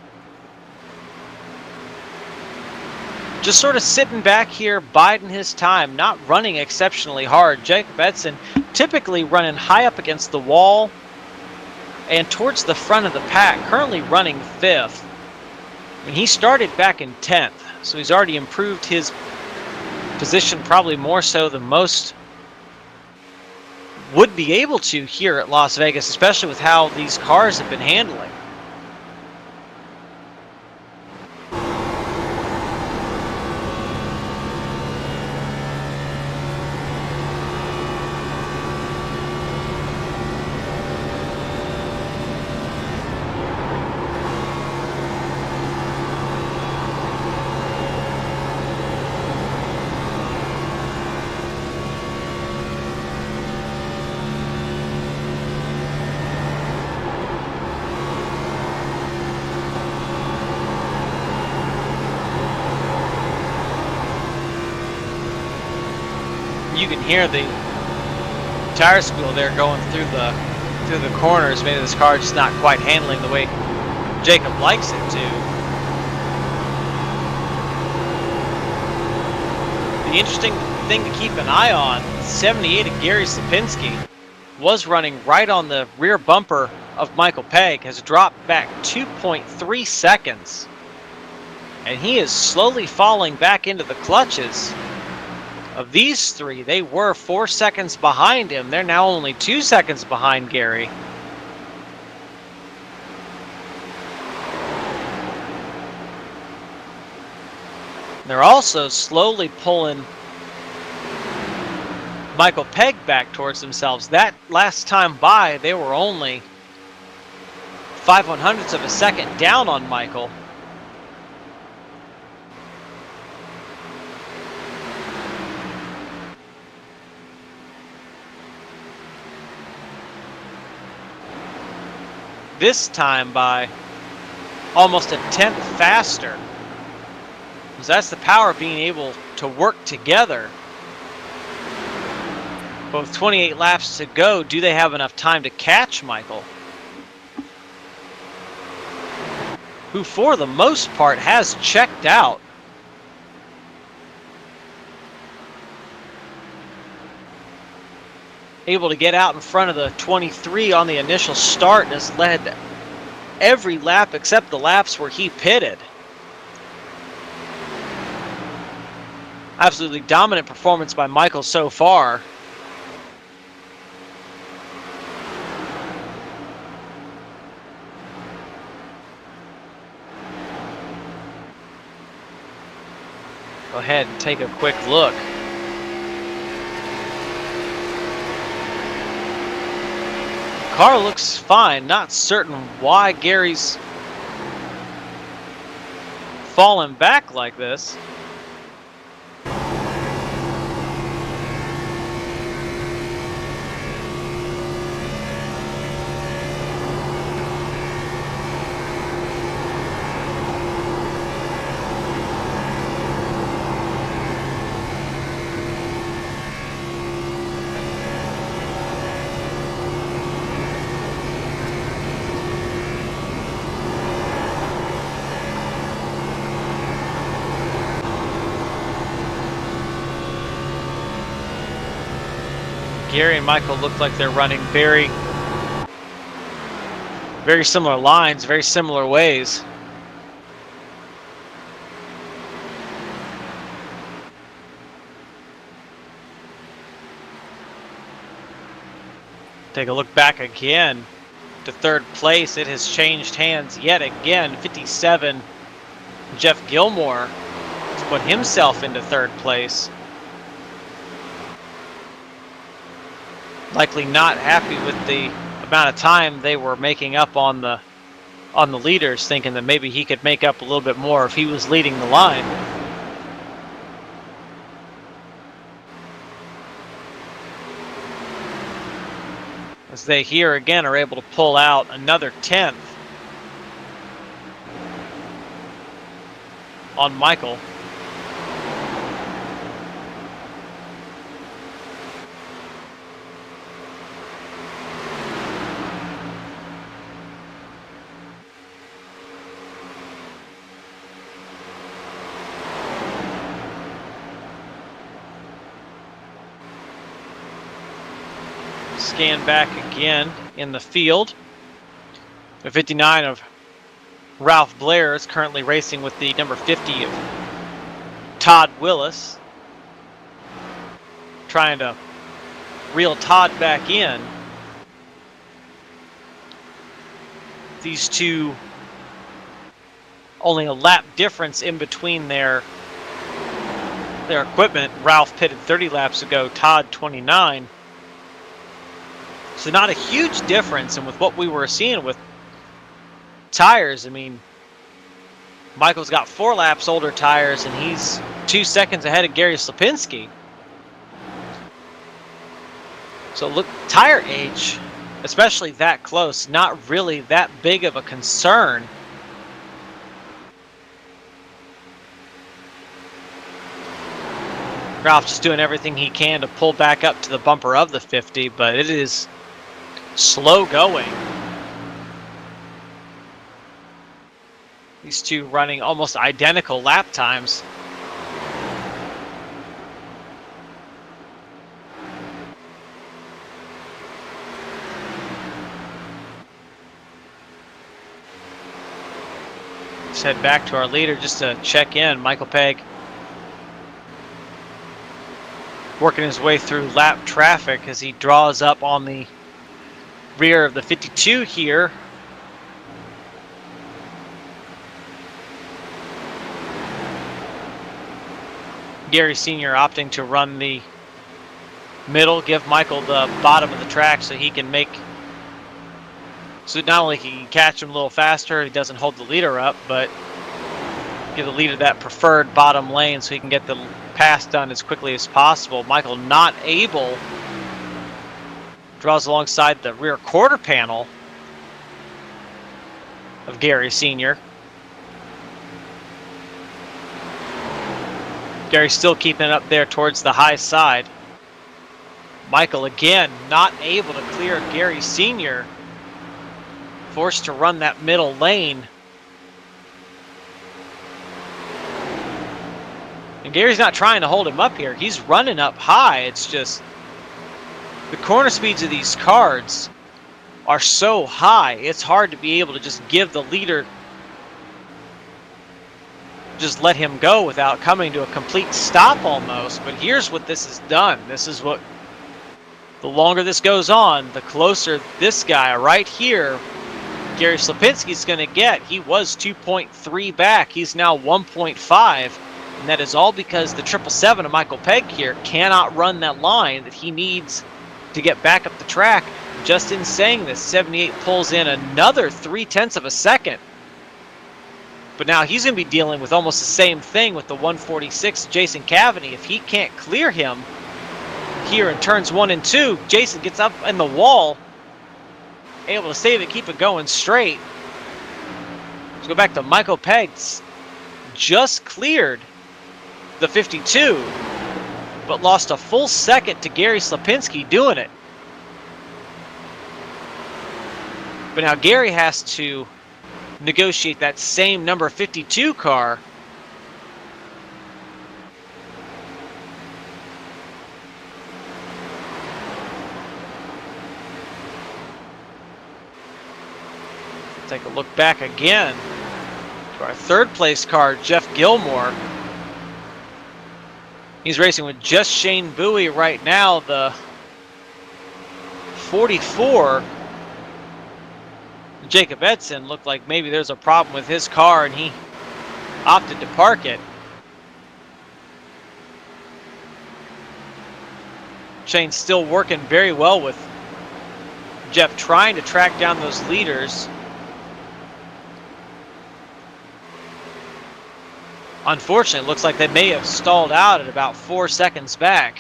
Just sort of sitting back here, biding his time, not running exceptionally hard. Jacob Edson typically running high up against the wall and towards the front of the pack, currently running 5th. I mean, he started back in 10th, so he's already improved his position probably more so than most would be able to here at Las Vegas, especially with how these cars have been handling. You can hear the tire squeal there going through the corners. Maybe this car just not quite handling the way Jacob likes it to. The interesting thing to keep an eye on, 78 of Gary Sapinski was running right on the rear bumper of Michael Pegg, has dropped back 2.3 seconds. And he is slowly falling back into the clutches of these three. They were 4 seconds behind him. They're now only 2 seconds behind Gary. They're also slowly pulling Michael Pegg back towards themselves. That last time by, they were only 5/100ths of a second down on Michael. This time by almost a 10th faster. So that's the power of being able to work together. But with 28 laps to go, do they have enough time to catch Michael, who for the most part has checked out? Able to get out in front of the 23 on the initial start and has led every lap except the laps where he pitted. Absolutely dominant performance by Michael so far. Go ahead and take a quick look. Car looks fine. Not certain why Gary's fallen back like this. Gary and Michael look like they're running very similar lines, very similar ways. Take a look back again to third place. It has changed hands yet again. 57, Jeff Gilmore has put himself into third place. Likely not happy with the amount of time they were making up on the leaders, thinking that maybe he could make up a little bit more if he was leading the line. As they here again are able to pull out another 10th on Michael. Scan back again in the field. The 59 of Ralph Blair is currently racing with the number 50 of Todd Willis. Trying to reel Todd back in. These two, only a lap difference in between their equipment. Ralph pitted 30 laps ago, Todd 29. So not a huge difference, and with what we were seeing with tires, I mean, Michael's got 4 laps older tires, and he's 2 seconds ahead of Gary Slapinski. So look, tire age, especially that close, not really that big of a concern. Ralph just doing everything he can to pull back up to the bumper of the 50, but it is slow going. These two running almost identical lap times. Let's head back to our leader just to check in. Michael Pegg working his way through lap traffic as he draws up on the rear of the 52 here. Gary Sr. opting to run the middle, give Michael the bottom of the track so he can make, so not only he can catch him a little faster, he doesn't hold the leader up, but give the leader that preferred bottom lane so he can get the pass done as quickly as possible. Michael not able, draws alongside the rear quarter panel of Gary Sr. Gary still keeping it up there towards the high side. Michael again not able to clear Gary Sr. Forced to run that middle lane. And Gary's not trying to hold him up here. He's running up high. It's just the corner speeds of these cars are so high, it's hard to be able to just give the leader, just let him go without coming to a complete stop almost. But here's what this has done. This is what, the longer this goes on, the closer this guy right here, Gary Slapinski's going to get. He was 2.3 back. He's now 1.5. And that is all because the 777 of Michael Pegg here cannot run that line that he needs to get back up the track. Just in saying this, 78 pulls in another 0.3 of a second. But now he's going to be dealing with almost the same thing with the 146 Jason Cavany. If he can't clear him here in turns 1 and 2, Jason gets up in the wall, able to save it, keep it going straight. Let's go back to Michael Pegg's. Just cleared the 52, but lost a full second to Gary Slapinski doing it. But now Gary has to negotiate that same number 52 car. Take a look back again to our third place car, Jeff Gilmore. He's racing with just Shane Bowie right now, the 44. Jacob Edson looked like maybe there's a problem with his car and he opted to park it. Shane's still working very well with Jeff, trying to track down those leaders. Unfortunately, it looks like they may have stalled out at about 4 seconds back.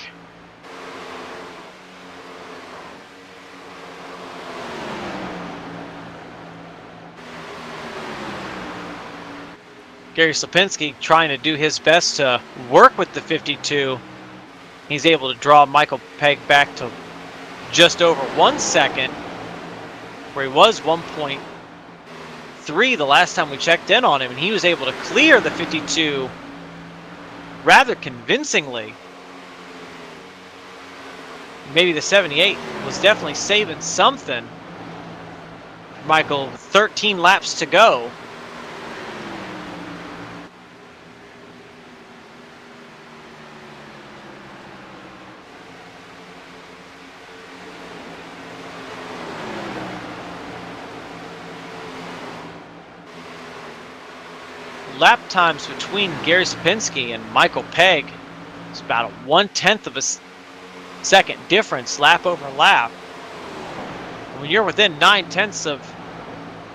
Gary Slapinski trying to do his best to work with the 52. He's able to draw Michael Pegg back to just over 1 second, where he was 1.3 the last time we checked in on him, and he was able to clear the 52 rather convincingly. Maybe the 78 was definitely saving something. Michael, 13 laps to go. Lap times between Gary Slapinski and Michael Pegg is about a 1/10 of a second difference, lap over lap. When you're within 9/10 of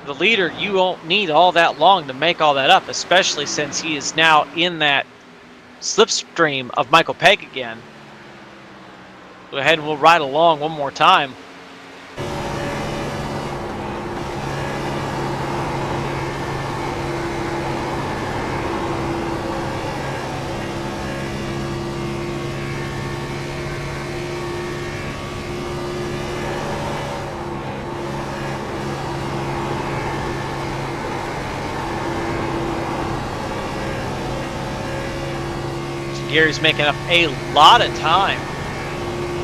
the leader, you won't need all that long to make all that up, especially since he is now in that slipstream of Michael Pegg again. Go ahead and we'll ride along one more time. Gary's making up a lot of time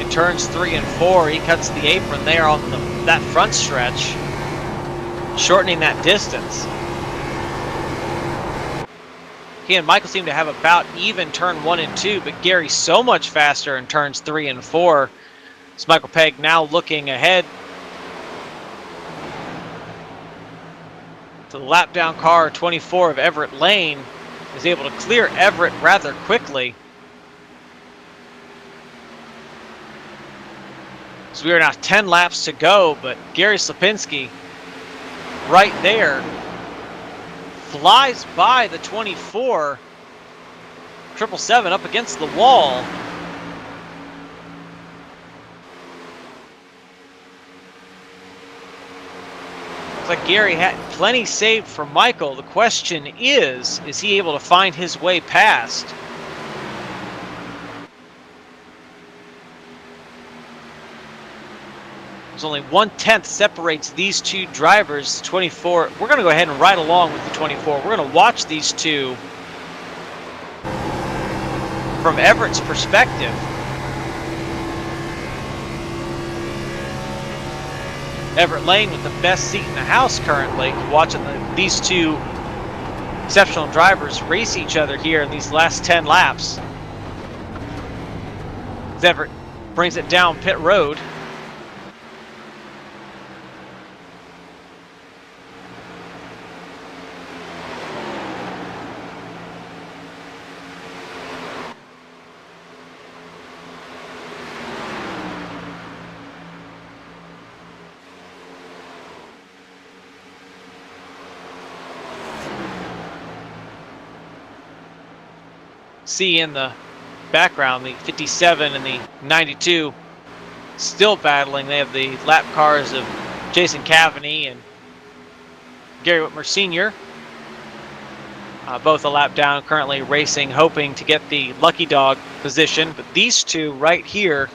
in turns 3 and 4. He cuts the apron there on that front stretch, shortening that distance. He and Michael seem to have about even turn 1 and 2, but Gary's so much faster in turns 3 and 4. So Michael Pegg now looking ahead to the lap down car 24 of Everett Lane. Is able to clear Everett rather quickly. So we are now 10 laps to go, but Gary Slapinski right there flies by the 24 777 up against the wall. Looks like Gary had plenty saved for Michael. The question is he able to find his way past? There's only 1/10 separates these two drivers. 24. We're going to go ahead and ride along with the 24. We're going to watch these two from Everett's perspective. Everett Lane with the best seat in the house currently, watching these two exceptional drivers race each other here in these last 10 laps. Everett brings it down pit road. See in the background the 57 and the 92 still battling. They have the lap cars of Jason Cavaney and Gary Whitmer Sr. Both a lap down, currently racing, hoping to get the lucky dog position. But these two right here,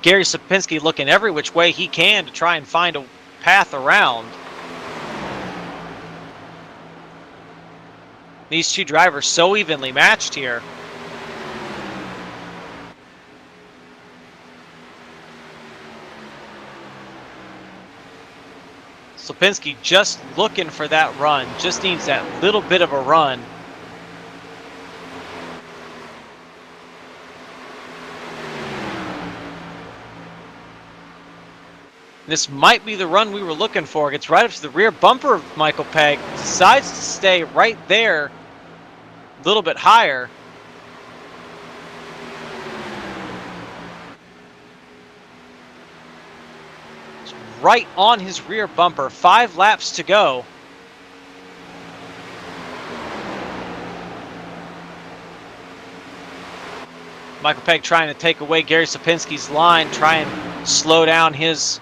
Gary Sapinski looking every which way he can to try and find a path around. These two drivers so evenly matched here. Sapinski just looking for that run, just needs that little bit of a run. This might be the run we were looking for. Gets right up to the rear bumper of Michael Pegg, decides to stay right there, a little bit higher. It's right on his rear bumper, 5 laps to go. Michael Pegg trying to take away Gary Sapinski's line, try and slow down his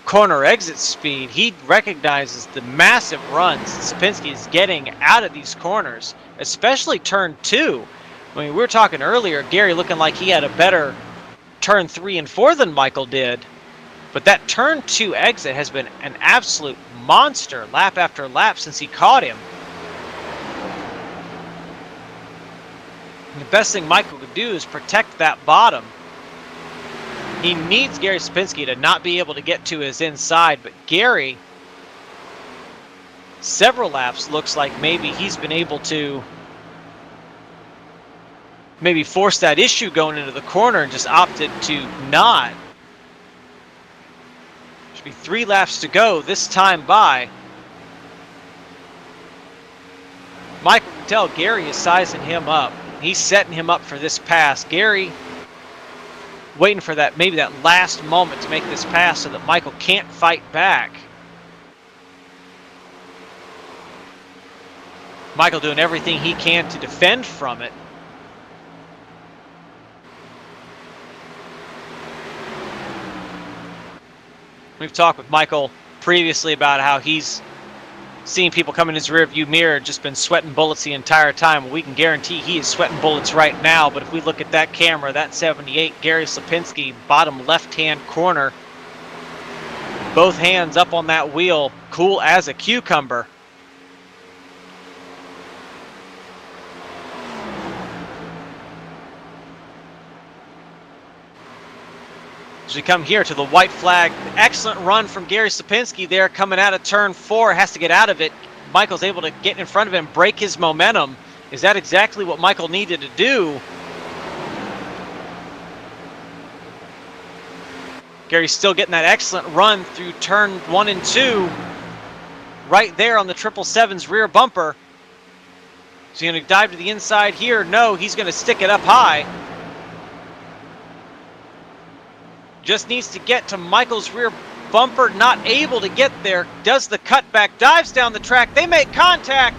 corner exit speed. He recognizes the massive runs Sapinski is getting out of these corners, especially turn 2. I mean, we were talking earlier, Gary looking like he had a better turn 3 and 4 than Michael did, but that turn 2 exit has been an absolute monster lap after lap since he caught him. And the best thing Michael could do is protect that bottom. He needs Gary Sapinski to not be able to get to his inside, but Gary, several laps, looks like maybe he's been able to maybe force that issue going into the corner and just opted to not. Should be 3 laps to go this time by. Michael can tell Gary is sizing him up. He's setting him up for this pass. Gary waiting for that, maybe that last moment to make this pass so that Michael can't fight back. Michael doing everything he can to defend from it. We've talked with Michael previously about how he's seen people come in his rearview mirror, just been sweating bullets the entire time. We can guarantee he is sweating bullets right now, but if we look at that camera, that 78, Gary Sapinski, bottom left-hand corner, both hands up on that wheel, cool as a cucumber. As we come here to the white flag, excellent run from Gary Sapinski there coming out of turn 4, has to get out of it. Michael's able to get in front of him, break his momentum. Is that exactly what Michael needed to do? Gary's still getting that excellent run through turn 1 and 2, right there on the 777's rear bumper. Is he going to dive to the inside here? No, he's going to stick it up high. Just needs to get to Michael's rear bumper, not able to get there. Does the cutback, dives down the track. They make contact.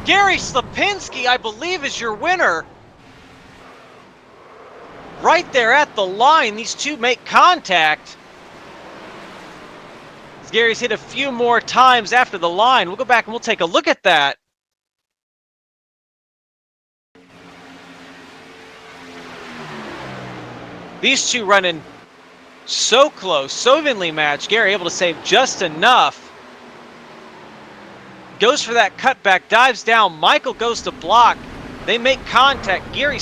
Gary Sapinski, I believe, is your winner. Right there at the line, these two make contact. Gary's hit a few more times after the line. We'll go back and we'll take a look at that. These two running so close, so evenly matched. Gary able to save just enough. Goes for that cutback, dives down. Michael goes to block. They make contact. Gary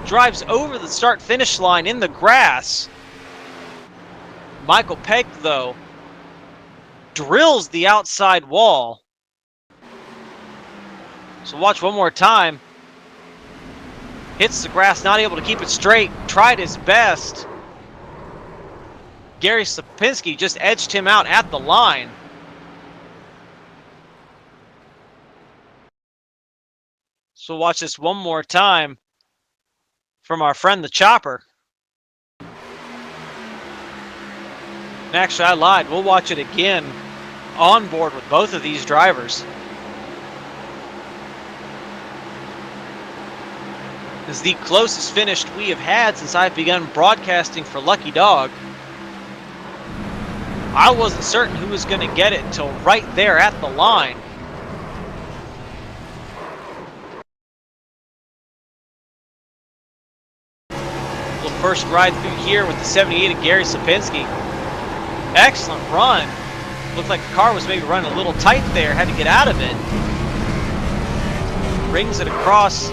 drives over the start-finish line in the grass. Michael Pegg, though, drills the outside wall. So watch one more time. Hits the grass, not able to keep it straight. Tried his best. Gary Slapinski just edged him out at the line. So watch this one more time from our friend the Chopper. And actually, I lied. We'll watch it again on board with both of these drivers. This is the closest finish we have had since I've begun broadcasting for Lucky Dog. I wasn't certain who was going to get it until right there at the line. Little first ride through here with the 78 of Gary Slapinski. Excellent run. Looked like the car was maybe running a little tight there. Had to get out of it. Rings it across.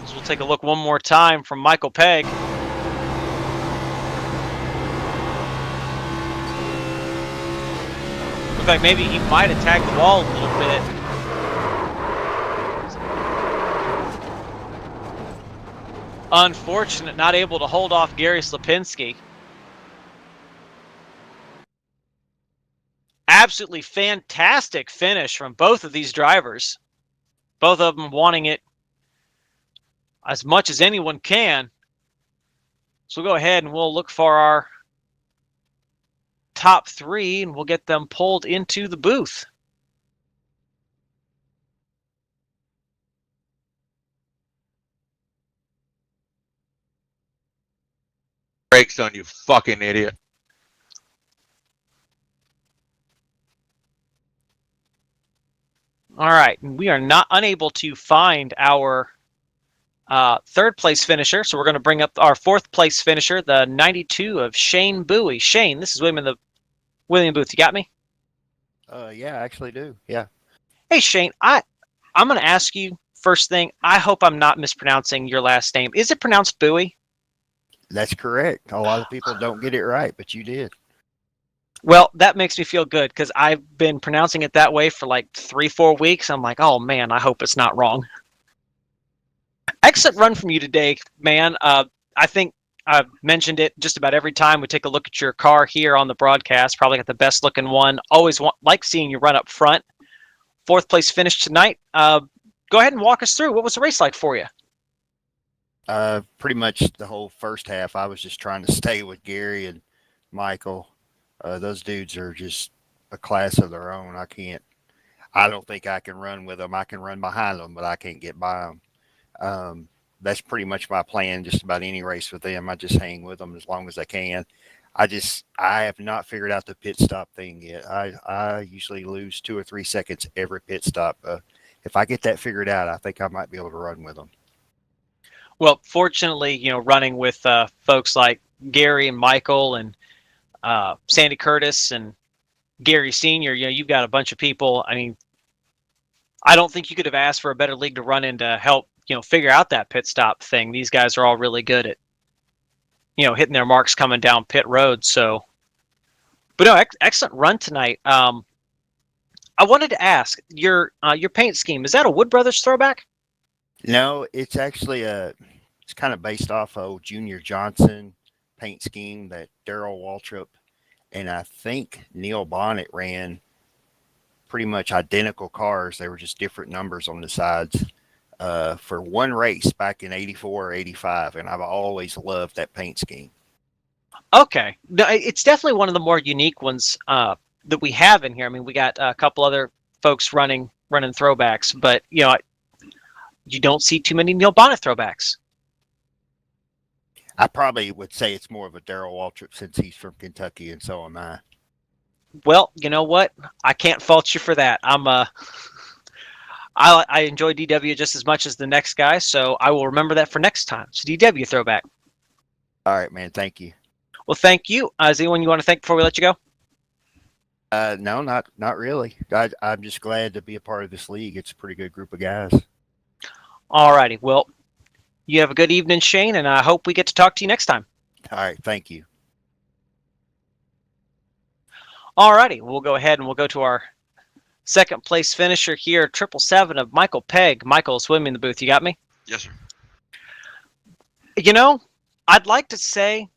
So we'll take a look one more time from Michael Pegg. Looked like maybe he might have tagged the wall a little bit. Unfortunate, not able to hold off Gary Slapinski. Absolutely fantastic finish from both of these drivers. Both of them wanting it as much as anyone can. So we'll go ahead and we'll look for our top three and we'll get them pulled into the booth. Brakes on, you fucking idiot. All right, we are not unable to find our third place finisher, so we're going to bring up our fourth place finisher, the 92 of Shane Bowie. Shane, this is William in the William booth. You got me? Yeah, I actually do. Yeah. Hey Shane, I'm going to ask you first thing. I hope I'm not mispronouncing your last name. Is it pronounced Bowie? That's correct. A lot of people don't get it right, but you did. Well, that makes me feel good because I've been pronouncing it that way for like 3-4 weeks. I'm like, oh man, I hope it's not wrong. Excellent run from you today, man. I think I've mentioned it just about every time we take a look at your car here on the broadcast. Probably got the best looking one. Always like seeing you run up front. Fourth place finish tonight. Go ahead and walk us through. What was the race like for you? Pretty much the whole first half, I was just trying to stay with Gary and Michael. Those dudes are just a class of their own. I don't think I can run with them. I can run behind them, but I can't get by them. That's pretty much my plan. Just about any race with them, I just hang with them as long as I can. I have not figured out the pit stop thing yet. I usually lose 2 or 3 seconds every pit stop. If I get that figured out, I think I might be able to run with them. Well, fortunately, running with folks like Gary and Michael and Sandy Curtis and Gary Sr., you've got a bunch of people. I mean, I don't think you could have asked for a better league to run in to help, figure out that pit stop thing. These guys are all really good at, hitting their marks coming down pit road. So, but no, excellent run tonight. I wanted to ask your paint scheme. Is that a Wood Brothers throwback? No, it's actually it's kind of based off of Junior Johnson paint scheme that Darrell Waltrip and I think Neil Bonnet ran pretty much identical cars. They were just different numbers on the sides for one race back in 84 or 85. And I've always loved that paint scheme. Okay. No, it's definitely one of the more unique ones that we have in here. I mean, we got a couple other folks running throwbacks, but you don't see too many Neil Bonnet throwbacks. I probably would say it's more of a Darrell Waltrip since he's from Kentucky, and so am I. Well, you know what? I can't fault you for that. I enjoy DW just as much as the next guy, so I will remember that for next time. So DW throwback. All right, man. Thank you. Well, thank you. Is anyone you want to thank before we let you go? No, not really. I'm just glad to be a part of this league. It's a pretty good group of guys. All righty. Well, you have a good evening, Shane, and I hope we get to talk to you next time. All right. Thank you. All righty. We'll go ahead and we'll go to our second place finisher here, 777 of Michael Pegg. Michael, swim in the booth. You got me? Yes, sir. You know, I'd like to say,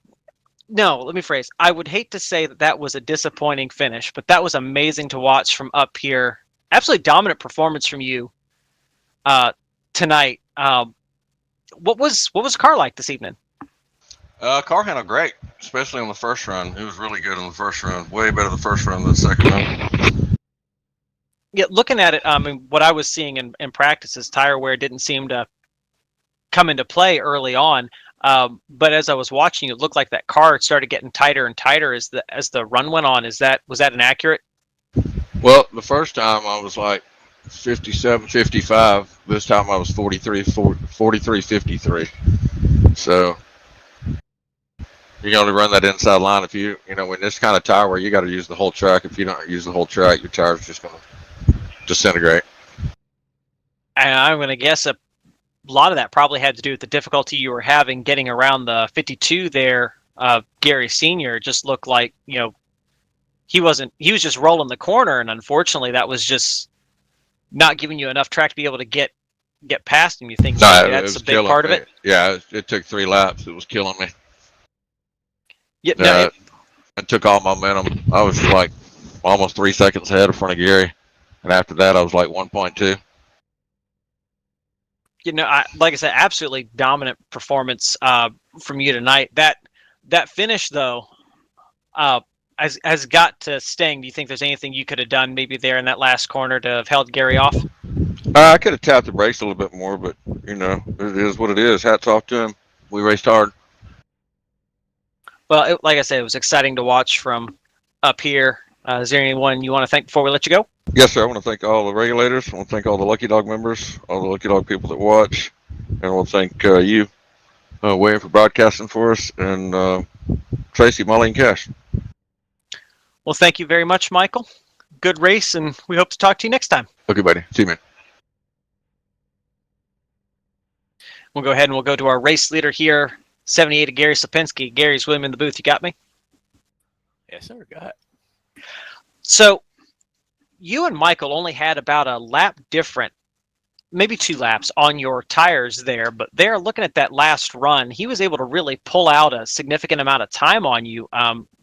no, let me phrase. I would hate to say that that was a disappointing finish, but that was amazing to watch from up here. Absolutely dominant performance from you tonight. What was the car like this evening? Car handled great, especially on the first run. It was really good on the first run. Way better the first run than the second run. Yeah, looking at it, what I was seeing in practice is tire wear didn't seem to come into play early on. But as I was watching, it looked like that car started getting tighter and tighter as the run went on. Was that inaccurate? Well, the first time I was like 57, 55. This time I was 43, 53. So you can only run that inside line if you when this kind of tire wear, you got to use the whole track. If you don't use the whole track, your tire's just going to disintegrate. And I'm going to guess a lot of that probably had to do with the difficulty you were having getting around the 52 there. Gary Sr. just looked like, he was just rolling the corner, and unfortunately that was just not giving you enough track to be able to get past him. You think that's a big part of it? Yeah, it took 3 laps. It was killing me. Yeah, no, it took all momentum. I was like almost 3 seconds ahead in front of Gary, and after that I was like 1.2. Like I said, absolutely dominant performance from you tonight. That finish though has got to sting. Do you think there's anything you could have done maybe there in that last corner to have held Gary off? I could have tapped the brakes a little bit more, but it is what it is. Hats off to him. We raced hard. Well, like I said, it was exciting to watch from up here. Is there anyone you want to thank before we let you go? Yes, sir. I want to thank all the regulators. I want to thank all the Lucky Dog members, all the Lucky Dog people that watch. And I want to thank you, Wayne, for broadcasting for us, and Tracy, Molly, and Cash. Well, thank you very much, Michael. Good race, and we hope to talk to you next time. Okay, buddy. See you, man. We'll go ahead and we'll go to our race leader here, 78 of Gary Sapinski. Gary's with him in the booth. You got me? Yes, sir. Go ahead. So you and Michael only had about a lap different, maybe 2 laps on your tires there, but there, looking at that last run, he was able to really pull out a significant amount of time on you.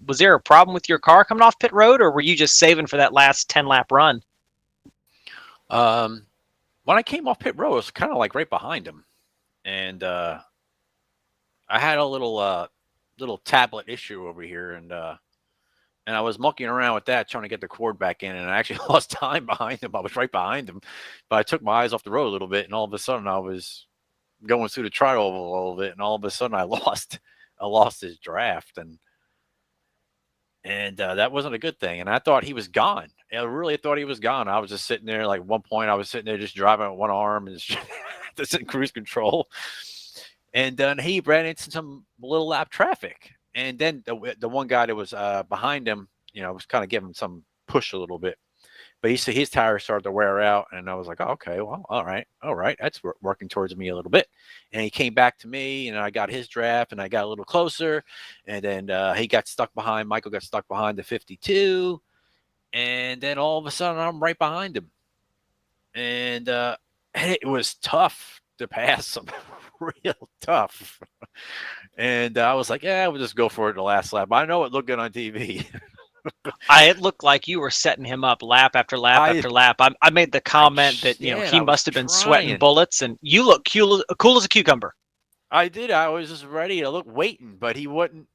Was there a problem with your car coming off pit road, or were you just saving for that last 10-lap run? When I came off pit road, it was kind of like right behind him. And I had a little tablet issue over here, and I was monkeying around with that, trying to get the cord back in, and I actually lost time behind him. I was right behind him, but I took my eyes off the road a little bit, and all of a sudden I was going through the tri-oval a little bit, and all of a sudden I lost his draft, and that wasn't a good thing. And I thought he was gone. I really thought he was gone. I was just sitting there, like, one point I was sitting there just driving with one arm and just in cruise control, and then he ran into some little lap traffic. And then the one guy that was behind him, was kind of giving him some push a little bit. But his tires started to wear out. And I was like, oh, okay, well, all right. That's working towards me a little bit. And he came back to me, and I got his draft, and I got a little closer. And then he got stuck behind. Michael got stuck behind the 52. And then all of a sudden, I'm right behind him. And it was tough to pass him. Real tough. And I was like, yeah, we'll just go for it in the last lap. I know it looked good on TV. It looked like you were setting him up lap after lap after lap. I made the comment that he must have been sweating bullets, and you look cool as a cucumber. I did. I was just ready to waiting, but he wouldn't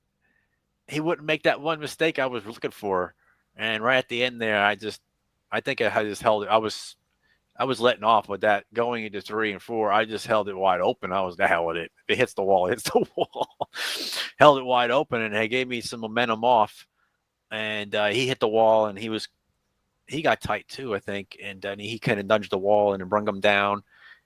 make that one mistake I was looking for. And right at the end there, I think I just held it. I was letting off with that going into 3 and 4. I just held it wide open. I was the hell with it. If it hits the wall, it hits the wall. Held it wide open, and it gave me some momentum off. And he hit the wall, and he got tight too, I think. And then he kind of nudged the wall and then brung him down.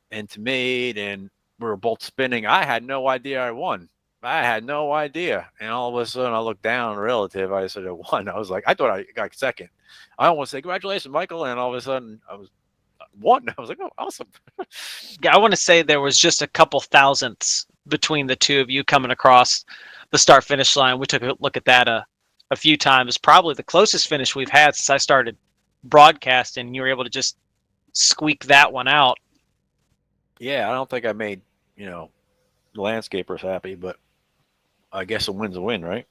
And to me, then we were both spinning. I had no idea I won. I had no idea. And all of a sudden, I looked down relative. I said I won. I was like, I thought I got second. I almost said, congratulations, Michael. And all of a sudden, won. I was like, oh, awesome. Yeah, I want to say there was just a couple thousandths between the two of you coming across the start finish line. We took a look at that a few times. Probably the closest finish we've had since I started broadcasting. You were able to just squeak that one out. Yeah, I don't think I made, the landscapers happy, but I guess a win's a win, right?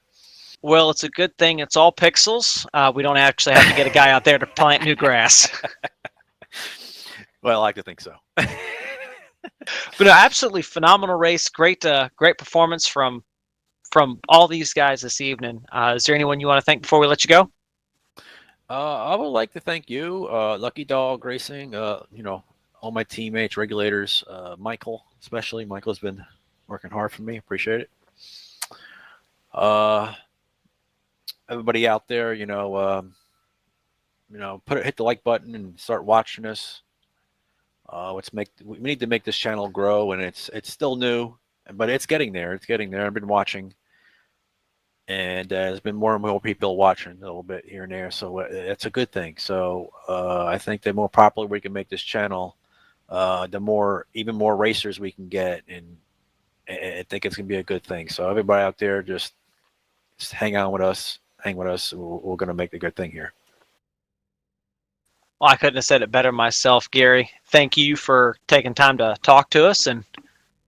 Well, it's a good thing it's all pixels. We don't actually have to get a guy out there to plant new grass. Well, I like to think so. But no, absolutely phenomenal race. Great performance from all these guys this evening. Is there anyone you want to thank before we let you go? I would like to thank you, Lucky Dog Racing, all my teammates, regulators, Michael, especially. Michael's been working hard for me. Appreciate it. Everybody out there, hit the like button and start watching us. We need to make this channel grow, and it's still new, but it's getting there. It's getting there. I've been watching, and there's been more and more people watching a little bit here and there, so it's a good thing. So I think the more popular we can make this channel, even more racers we can get, and I think it's gonna be a good thing. So everybody out there, just hang with us. We're gonna make the good thing here. Well, I couldn't have said it better myself, Gary. Thank you for taking time to talk to us, and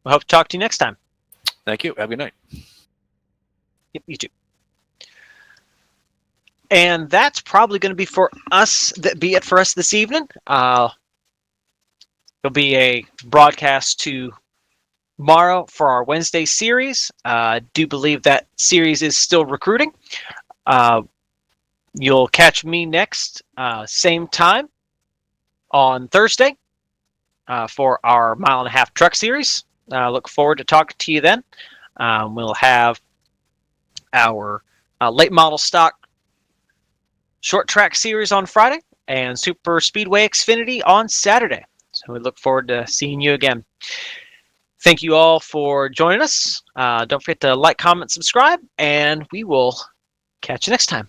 we hope to talk to you next time. Thank you. Have a good night. Yep, you too. And that's probably going to be for us. Be it for us this evening. There'll be a broadcast tomorrow for our Wednesday series. I do believe that series is still recruiting. You'll catch me next, same time on Thursday for our 1.5 mile truck series. Look forward to talking to you then. We'll have our late model stock short track series on Friday and Super Speedway Xfinity on Saturday. So we look forward to seeing you again. Thank you all for joining us. Don't forget to like, comment, subscribe, and we will catch you next time.